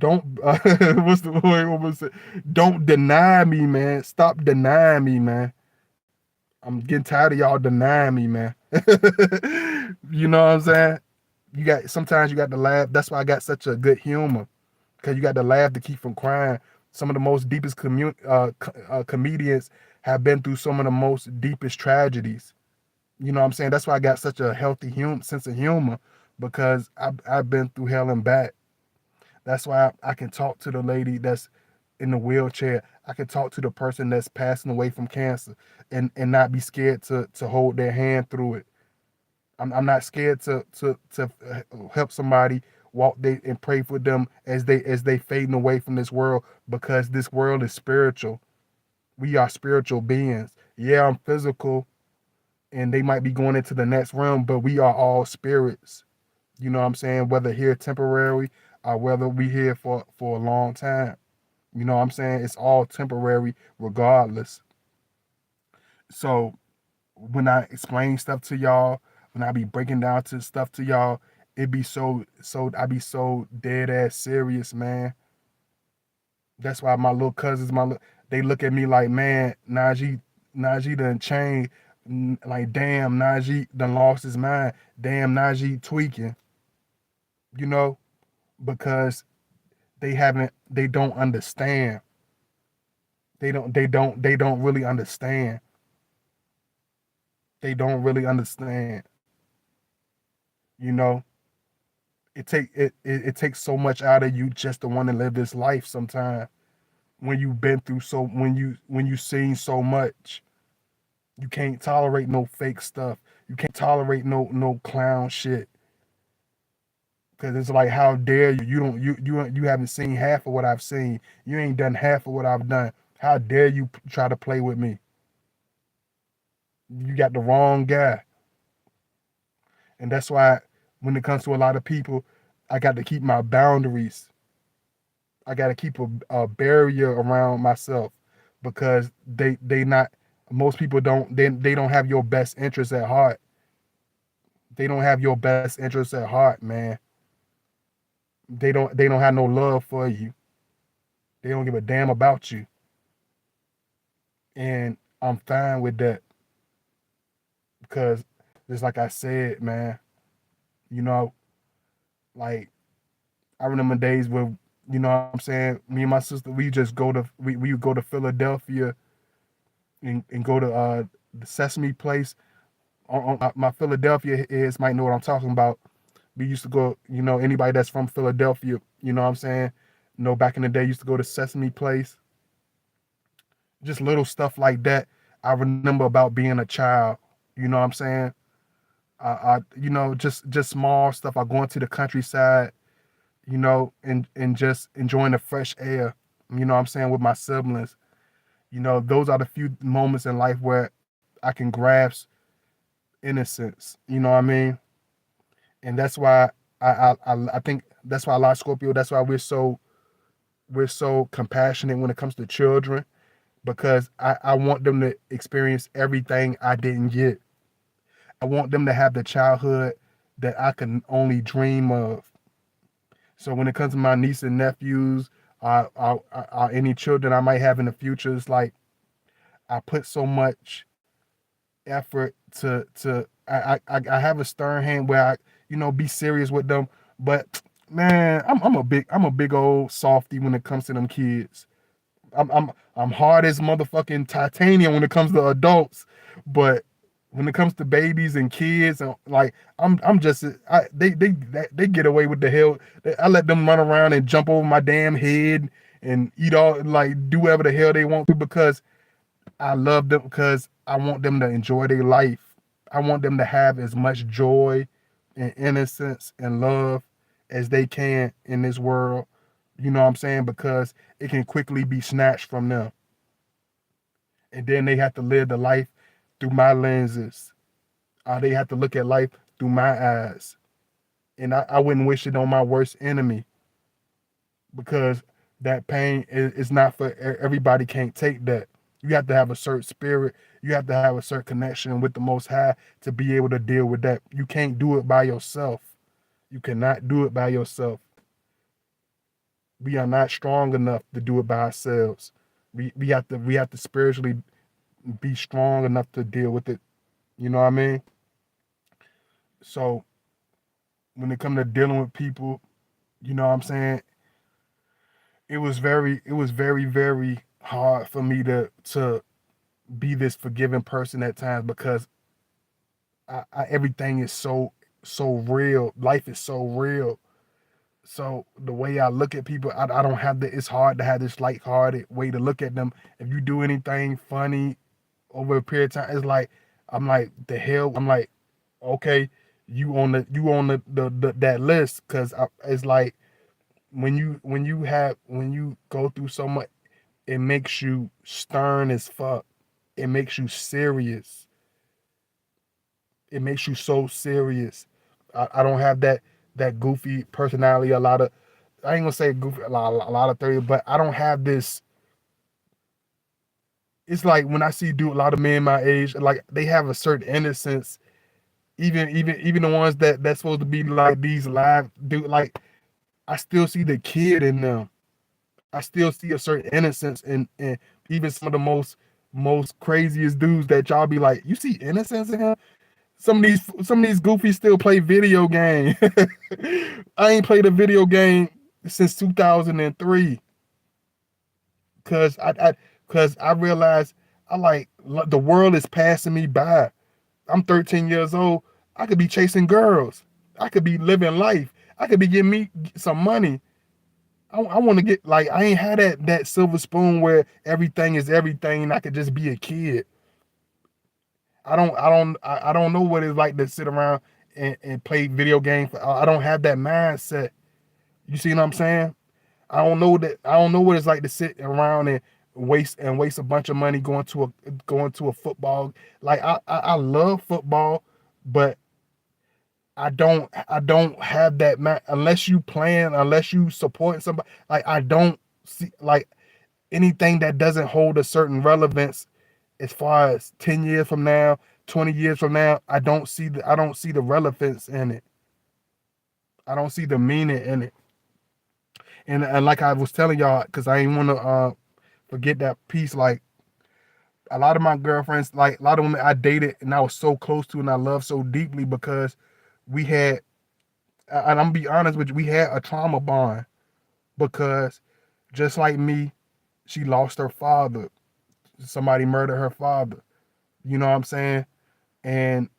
what's the word? What was it? Don't deny me, man. Stop denying me, man. I'm getting tired of y'all denying me, man. You know what I'm saying? Sometimes you got to laugh. That's why I got such a good humor, because you got to laugh to keep from crying. Some of the most deepest comedians have been through some of the most deepest tragedies. You know what I'm saying? That's why I got such a healthy sense of humor, because I've been through hell and back. That's why I can talk to the lady that's in the wheelchair. I can talk to the person that's passing away from cancer, and not be scared to hold their hand through it. I'm not scared to help somebody walk they and pray for them as they fading away from this world, because this world is spiritual. We are spiritual beings. Yeah, I'm physical, and they might be going into the next realm, but we are all spirits. You know what I'm saying? Whether here temporary or whether we here for a long time. You know what I'm saying? It's all temporary regardless. So when I explain stuff to y'all, when I be breaking down to stuff to y'all, it be I be so dead ass serious, man. That's why my little cousins, they look at me like, man, Najee done changed. Like, damn, Najee done lost his mind. Damn, Najee tweaking. You know, because they don't understand. They don't really understand. They don't really understand. You know, it takes so much out of you just to want to live this life sometimes, when you've been through when you seen so much. You can't tolerate no fake stuff. You can't tolerate no clown shit. Cause it's like, how dare you? You haven't seen half of what I've seen. You ain't done half of what I've done. How dare you try to play with me? You got the wrong guy. And that's why when it comes to a lot of people, I got to keep my boundaries. I got to keep a barrier around myself, because they not most people they don't have your best interests at heart. They don't have your best interests at heart, man. They don't have no love for you. They don't give a damn about you. And I'm fine with that. because just like I said, man, you know, like I remember days where, you know what I'm saying, me and my sister, we just we would go to Philadelphia and go to the Sesame Place. My Philadelphia is might know what I'm talking about. We used to go, you know, anybody that's from Philadelphia, you know what I'm saying, you know, back in the day used to go to Sesame Place. Just little stuff like that. I remember about being a child. You know what I'm saying? You know, just small stuff. I going to the countryside, you know, and just enjoying the fresh air. You know what I'm saying, with my siblings. You know, those are the few moments in life where I can grasp innocence. You know what I mean? And that's why I think that's why a lot of Scorpio. That's why we're so compassionate when it comes to children, because I want them to experience everything I didn't get. I want them to have the childhood that I can only dream of. So when it comes to my niece and nephews, any children I might have in the future, it's like I put so much effort to I have a stern hand where I, you know, be serious with them. But man, I'm a big old softy when it comes to them kids. I'm hard as motherfucking titanium when it comes to adults, but when it comes to babies and kids, and like I'm just they get away with the hell. I let them run around and jump over my damn head and eat all, like, do whatever the hell they want to, because I love them, because I want them to enjoy their life. I want them to have as much joy and innocence and love as they can in this world. You know what I'm saying? Because it can quickly be snatched from them. And then they have to live the life through my lenses. They have to look at life through my eyes. And I wouldn't wish it on my worst enemy, because that pain is not for everybody, can't take that. You have to have a certain spirit. You have to have a certain connection with the Most High to be able to deal with that. You can't do it by yourself. You cannot do it by yourself. We are not strong enough to do it by ourselves. We have to spiritually be strong enough to deal with it. You know what I mean? So when it comes to dealing with people, you know what I'm saying, it was very hard for me to be this forgiving person at times, because everything is so real. Life is so real. So the way I look at people, I don't have the. It's hard to have this lighthearted way to look at them. If you do anything funny over a period of time, it's like I'm like, the hell. I'm like, okay, you on the that list, because it's like when you go through so much, it makes you stern as fuck. It makes you serious. It makes you so serious. I don't have that goofy personality. A lot of, I ain't gonna say goofy, a lot of 30, but I don't have this. It's like when I see a lot of men my age, like they have a certain innocence. Even the ones that's supposed to be like these live dude, like I still see the kid in them. I still see a certain innocence in even some of the most craziest dudes that y'all be like, you see innocence in him. Some of these goofies still play video game. I ain't played a video game since 2003, cause I realized the world is passing me by. I'm 13 years old. I could be chasing girls. I could be living life. I could be getting me some money. I want to get, like, I ain't had that silver spoon where everything is everything and I could just be a kid. I don't know what it's like to sit around and play video games. I don't have that mindset. You see what I'm saying? I don't know what it's like to sit around and waste a bunch of money going to a football. Like I love football, but I don't have that unless you playing, unless you supporting somebody. Like I don't see, like, anything that doesn't hold a certain relevance as far as 10 years from now, 20 years from now. I don't see the relevance in it. I don't see the meaning in it. And like I was telling y'all, because I ain't want to forget that piece. Like A lot of my girlfriends, like a lot of women I dated and I was so close to and I loved so deeply because we had, and I'm gonna be honest with you, we had a trauma bond because just like me, she lost her father. Somebody murdered her father. You know what I'm saying? And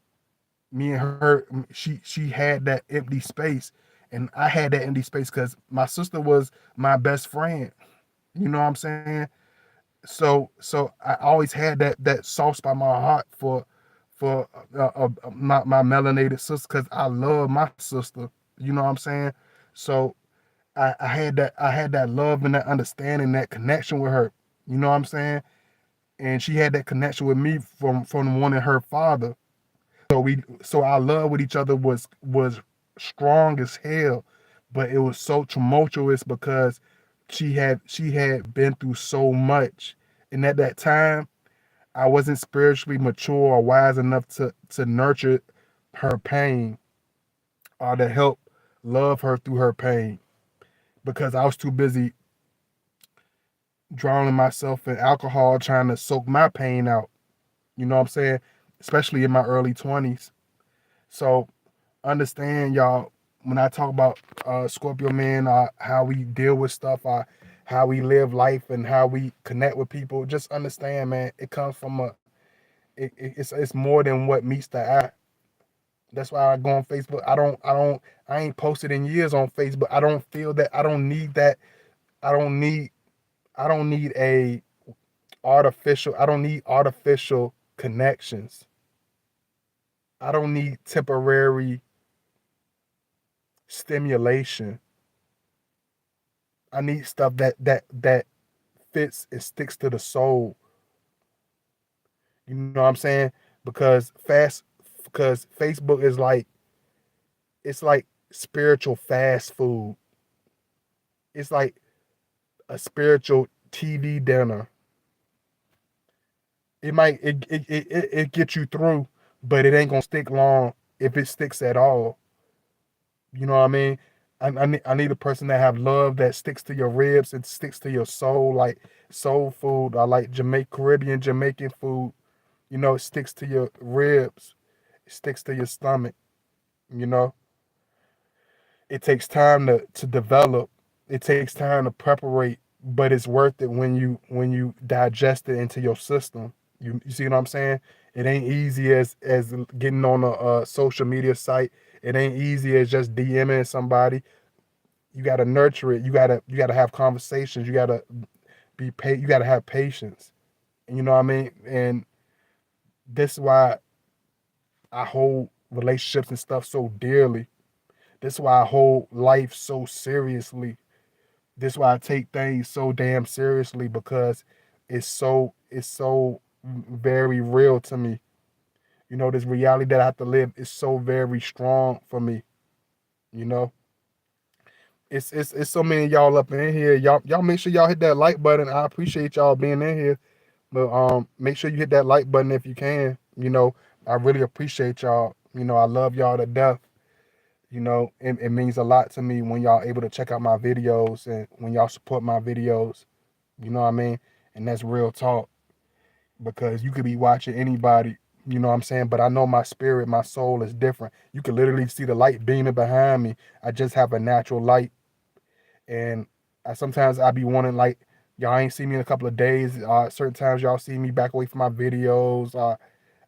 me and her, she had that empty space, and I had that empty space because my sister was my best friend. You know what I'm saying? So I always had that soft spot in my heart for my melanated sister because I love my sister. You know what I'm saying? So I had that love and that understanding, that connection with her. You know what I'm saying? And she had that connection with me from wanting her father. So our love with each other was strong as hell, but it was so tumultuous because she had been through so much, and at that time I wasn't spiritually mature or wise enough to nurture her pain or to help love her through her pain because I was too busy drowning myself in alcohol trying to soak my pain out. You know what I'm saying? Especially in my early 20s. So understand, y'all, when I talk about Scorpio men, how we deal with stuff, how we live life, and how we connect with people, just understand, man, it comes from it's more than what meets the eye. That's why I go on Facebook. I ain't posted in years on Facebook. I don't feel that. I don't need that. I don't need I don't need a artificial. I don't need artificial connections. I don't need temporary stimulation. I need stuff that fits and sticks to the soul. You know what I'm saying? Because because Facebook is like it's like spiritual fast food. It's like a spiritual TV dinner. It get you through, but it ain't gonna stick long if it sticks at all. You know what I mean? I need a person that have love that sticks to your ribs and sticks to your soul, like soul food. I like Caribbean Jamaican food. You know, it sticks to your ribs, it sticks to your stomach. You know, it takes time to develop. It takes time to preparate, but it's worth it when you digest it into your system. You see what I'm saying? It ain't easy as getting on a social media site. It ain't easy as just DMing somebody. You gotta nurture it. You gotta have conversations. You gotta you gotta have patience. You know what I mean? And this is why I hold relationships and stuff so dearly. This is why I hold life so seriously. This is why I take things so damn seriously because it's so very real to me. You know, this reality that I have to live is so very strong for me. You know, it's so many of y'all up in here. Y'all make sure y'all hit that like button. I appreciate y'all being in here, but make sure you hit that like button if you can. You know, I really appreciate y'all. You know, I love y'all to death. You know, it means a lot to me when y'all able to check out my videos and when y'all support my videos. You know what I mean? And that's real talk because you could be watching anybody, you know what I'm saying? But I know my spirit, my soul is different. You can literally see the light beaming behind me. I just have a natural light. And sometimes I be wanting, like, y'all ain't see me in a couple of days. Certain times y'all see me back away from my videos.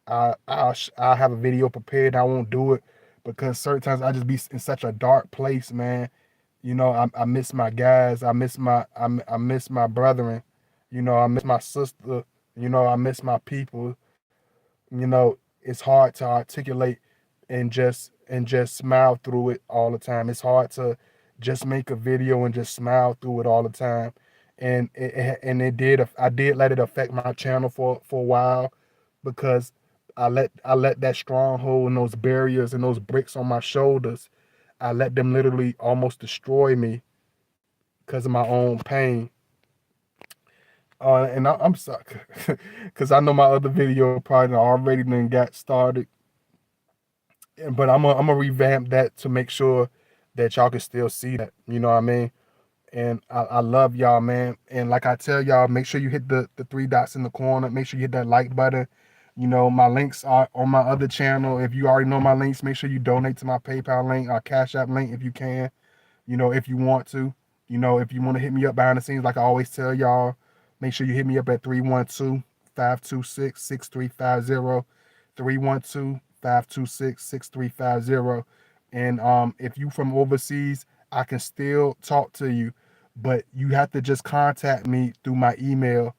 I'll have a video prepared. I won't do it because certain times I just be in such a dark place, man. You know, I miss my guys. I miss my brethren. You know, I miss my sister. You know, I miss my people. You know, it's hard to articulate and just smile through it all the time. It's hard to just make a video and just smile through it all the time. I did let it affect my channel for a while because I let that stronghold and those barriers and those bricks on my shoulders, I let them literally almost destroy me because of my own pain. And I'm sorry, because I know my other video probably already then got started, but I'm gonna revamp that to make sure that y'all can still see that. You know what I mean? And I love y'all, man. And like I tell y'all, make sure you hit the three dots in the corner. Make sure you hit that like button. You know, my links are on my other channel. If you already know my links, make sure you donate to my PayPal link or Cash App link if you can. You know, if you want to. You know, if you want to hit me up behind the scenes, like I always tell y'all, make sure you hit me up at 312-526-6350. 312-526-6350. And if you from overseas, I can still talk to you, but you have to just contact me through my email,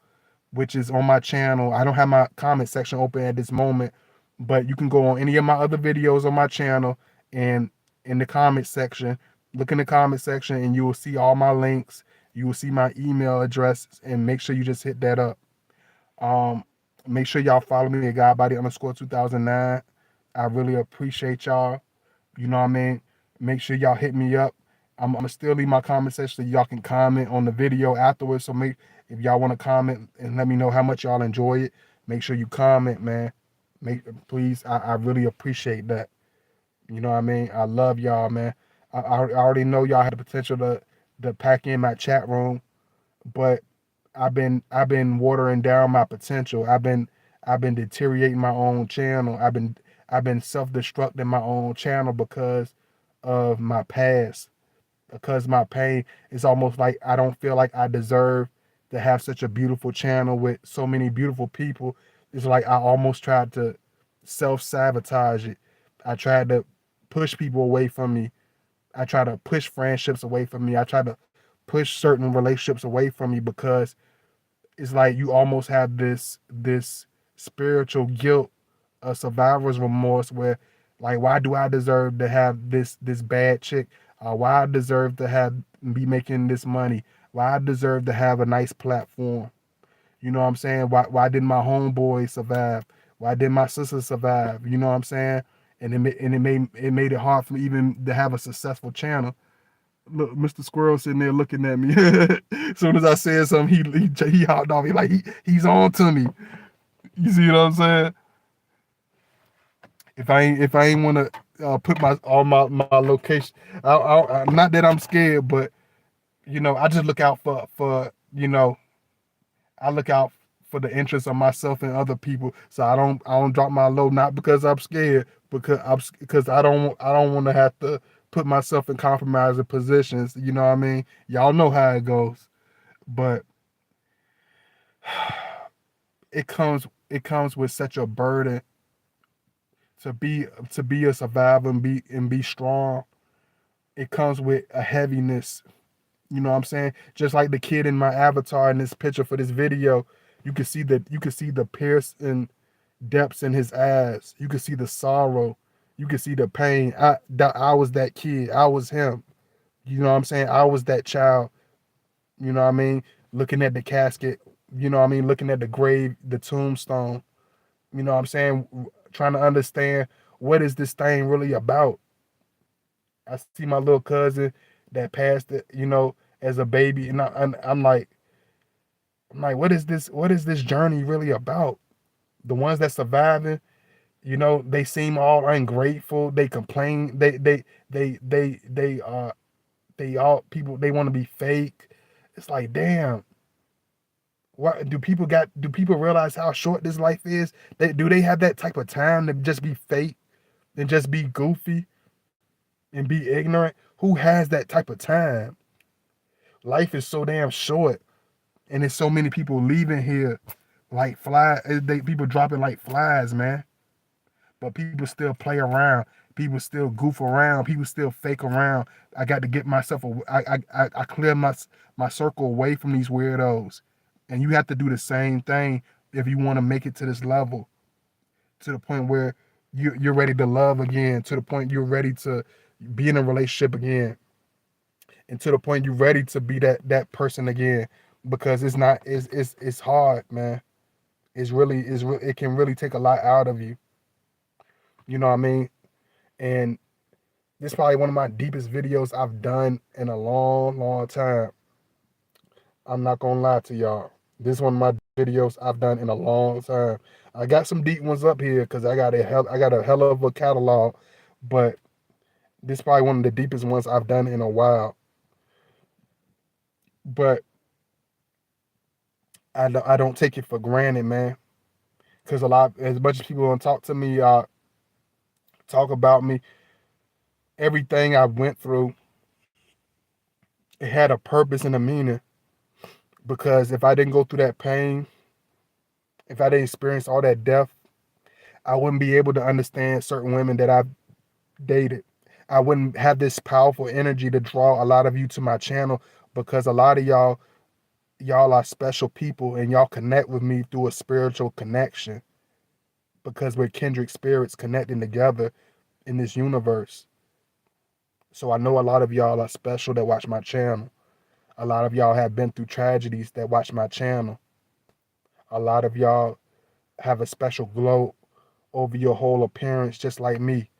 which is on my channel. I don't have my comment section open at this moment, but you can go on any of my other videos on my channel and in the comment section, look in the comment section and you will see all my links. You will see my email address and make sure you just hit that up. Um, Make sure y'all follow me at Godbody_2009. I really appreciate y'all. You know what I mean? Make sure y'all hit me up. I'm gonna still leave my comment section so y'all can comment on the video afterwards. So make if y'all want to comment and let me know how much y'all enjoy it, make sure you comment, man. Make please. I really appreciate that. You know what I mean? I love y'all, man. I already know y'all had the potential to pack in my chat room, but I've been watering down my potential. I've been deteriorating my own channel. I've been self-destructing my own channel because of my past, because my pain. It's almost like I don't feel like I deserve to have such a beautiful channel with so many beautiful people. It's like I almost tried to self-sabotage it. I tried to push people away from me. I try to push friendships away from me. I try to push certain relationships away from me because it's like you almost have this spiritual guilt, a survivor's remorse where like why do I deserve to have this bad chick? Why I deserve to have be making this money? Why I deserve to have a nice platform? You know what I'm saying? Why didn't my homeboy survive? Why didn't my sister survive? You know what I'm saying? And it made it hard for me even to have a successful channel. Look, Mr. Squirrel sitting there looking at me. As soon as I said something, he hopped off. He like he's on to me. You see what I'm saying? If I ain't want to put my all my location, not that I'm scared, but I just look out for I look out for the interests of myself and other people. So I don't drop my low, not because I'm scared, because I don't want to have to put myself in compromising positions. You know what I mean? Y'all know how it goes, but it comes with such a burden to be a survivor and be strong. It comes with a heaviness. You know what I'm saying? Just like the kid in my avatar in this picture for this video, you can see the piercing depths in his eyes. You can see the sorrow. You can see the pain. I was that kid. I was him. You know what I'm saying? I was that child. You know what I mean? Looking at the casket. You know what I mean? Looking at the grave, the tombstone. You know what I'm saying? Trying to understand what is this thing really about. I see my little cousin that passed it, as a baby, and I'm like, what is this? What is this journey really about? The ones that surviving, they seem all ungrateful. They complain. They all people. They want to be fake. It's like, damn. What do people realize how short this life is? Do they have that type of time to just be fake and just be goofy and be ignorant? Who has that type of time? Life is so damn short, and there's so many people leaving here like flies. People dropping like flies, man. But people still play around. People still goof around. People still fake around. I got to get myself. I clear my circle away from these weirdos, and you have to do the same thing if you want to make it to this level, to the point where you're ready to love again, to the point you're ready to be in a relationship again, and to the point you're ready to be that person again. Because it's not it's hard, man. It can really take a lot out of you. You know what I mean? And this is probably one of my deepest videos I've done in a long, long time. I'm not gonna lie to y'all. This is one of my videos I've done in a long time. I got some deep ones up here because I got a hell of a catalog, but this is probably one of the deepest ones I've done in a while. but I don't take it for granted, man. Because a lot, as much as people want to talk to me, talk about me, everything I went through, it had a purpose and a meaning. Because if I didn't go through that pain, if I didn't experience all that death, I wouldn't be able to understand certain women that I've dated. I wouldn't have this powerful energy to draw a lot of you to my channel because a lot of y'all are special people and y'all connect with me through a spiritual connection because we're kindred spirits connecting together in this universe. So I know a lot of y'all are special that watch my channel. A lot of y'all have been through tragedies that watch my channel. A lot of y'all have a special glow over your whole appearance just like me.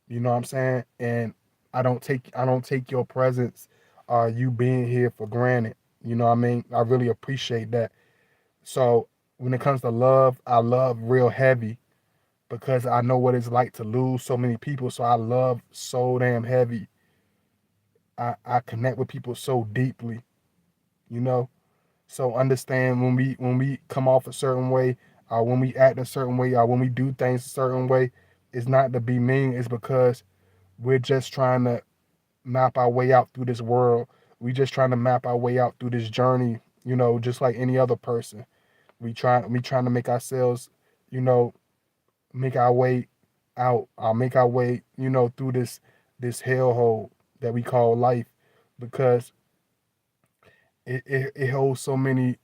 You know what I'm saying? And I don't take your presence you being here for granted. You know what I mean? I really appreciate that. So when it comes to love, I love real heavy because I know what it's like to lose so many people. So I love so damn heavy. I connect with people so deeply, you know. So understand when we come off a certain way, when we act a certain way, or when we do things a certain way, it's not to be mean. It's because we're just trying to map our way out through this world. We just trying to map our way out through this journey, just like any other person. We trying to make ourselves, you know, make our way out, make our way, through this hellhole that we call life, because it holds so many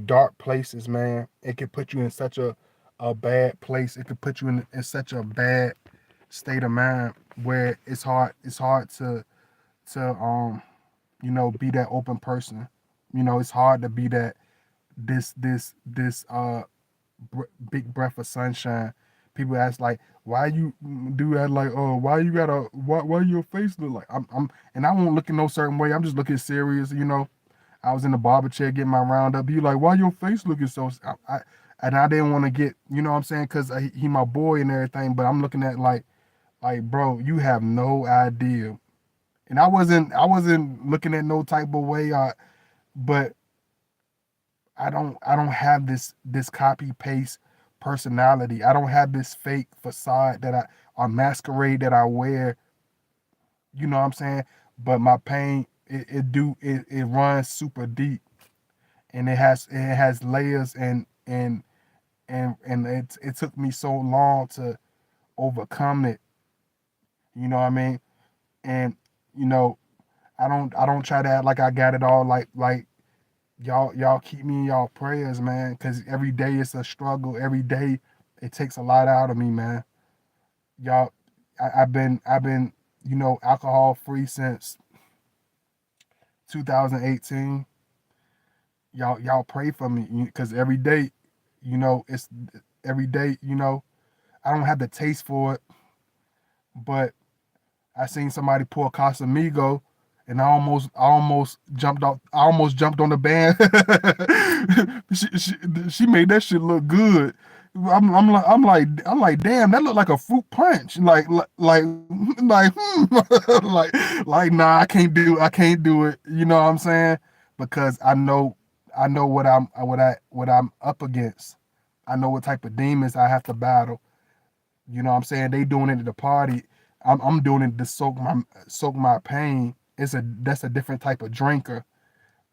dark places, man. It could put you in such a bad place. It could put you in such a bad state of mind where it's hard to be that open person. It's hard to be that this big breath of sunshine. People ask like, why you do that? Like, oh, why you got a why your face look like and I won't look in no certain way. I'm just looking serious. I was in the barber chair getting my roundup. He like, why your face looking so? And I didn't want to get, what I'm saying, because he my boy and everything. But I'm looking at like, bro, you have no idea. And I wasn't looking at no type of way. But I don't have this copy paste personality. I don't have this fake facade that I or masquerade that I wear. You know what I'm saying? But my pain, it runs super deep, and it has layers, and it took me so long to overcome it. You know what I mean? And you know, I don't try to act like I got it all. Like y'all keep me in y'all prayers, man, because every day it's a struggle. Every day it takes a lot out of me, man. Y'all, I've been alcohol free since 2018. Y'all pray for me because every day, it's every day. I don't have the taste for it, but I seen somebody pour Casamigo, and I almost jumped off. I almost jumped on the band. she made that shit look good. I'm like, damn, that looked like a fruit punch. Like, nah, I can't do it. You know what I'm saying? Because I know what I'm up against. I know what type of demons I have to battle. You know what I'm saying? They doing it at the party. I'm doing it to soak my pain. That's a different type of drinker.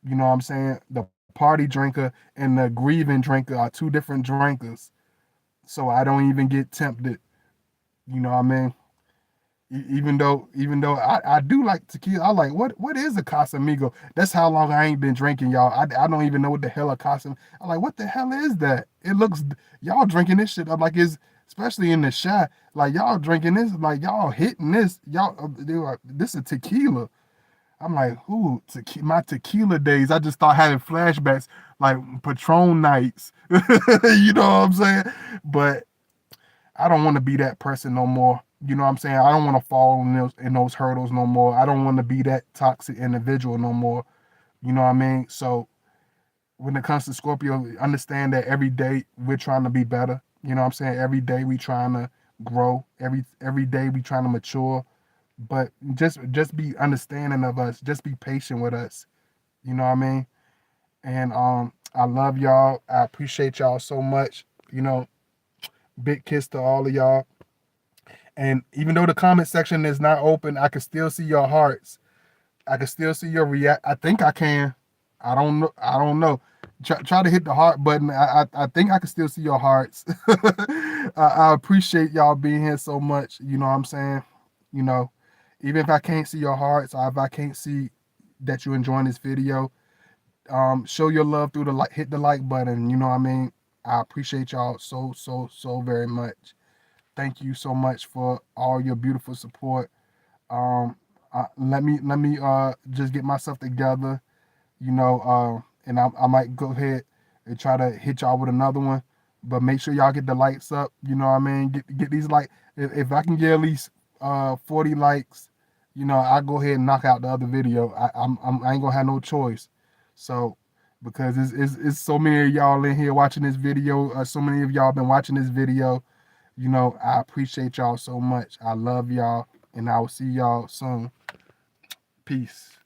You know what I'm saying? The party drinker and the grieving drinker are two different drinkers. So I don't even get tempted. You know what I mean? Even though I do like tequila, I like what is a Casamigo? That's how long I ain't been drinking, y'all. I don't even know what the hell a Casamigo. I'm like, what the hell is that? It looks y'all drinking this shit up like it's especially in the shot. Like y'all drinking this, like y'all hitting this, y'all this is tequila. I'm like, who my tequila days? I just start having flashbacks like Patron nights. You know what I'm saying? But I don't want to be that person no more. You know what I'm saying? I don't want to fall in those hurdles no more. I don't want to be that toxic individual no more. You know what I mean? So when it comes to Scorpio, understand that every day we're trying to be better. You know what I'm saying? Every day we trying to grow. Every day we trying to mature. But just be understanding of us. Just be patient with us. You know what I mean? And I love y'all. I appreciate y'all so much. You know, big kiss to all of y'all. And even though the comment section is not open, I can still see your hearts. I can still see your react. I think I can. I don't know. I don't know. Try to hit the heart button. I think I can still see your hearts. I appreciate y'all being here so much. You know what I'm saying? You know, even if I can't see your hearts, or if I can't see that you're enjoying this video, show your love through the like, hit the like button. You know what I mean? I appreciate y'all so very much. Thank you so much for all your beautiful support. Um, let me just get myself together, you know, and I might go ahead and try to hit y'all with another one. But make sure y'all get the likes up. You know what I mean? Get these like if I can get at least 40 likes, you know, I'll go ahead and knock out the other video. I ain't gonna have no choice. So because it's so many of y'all in here watching this video, so many of y'all been watching this video. You know, I appreciate y'all so much. I love y'all, and I will see y'all soon. Peace.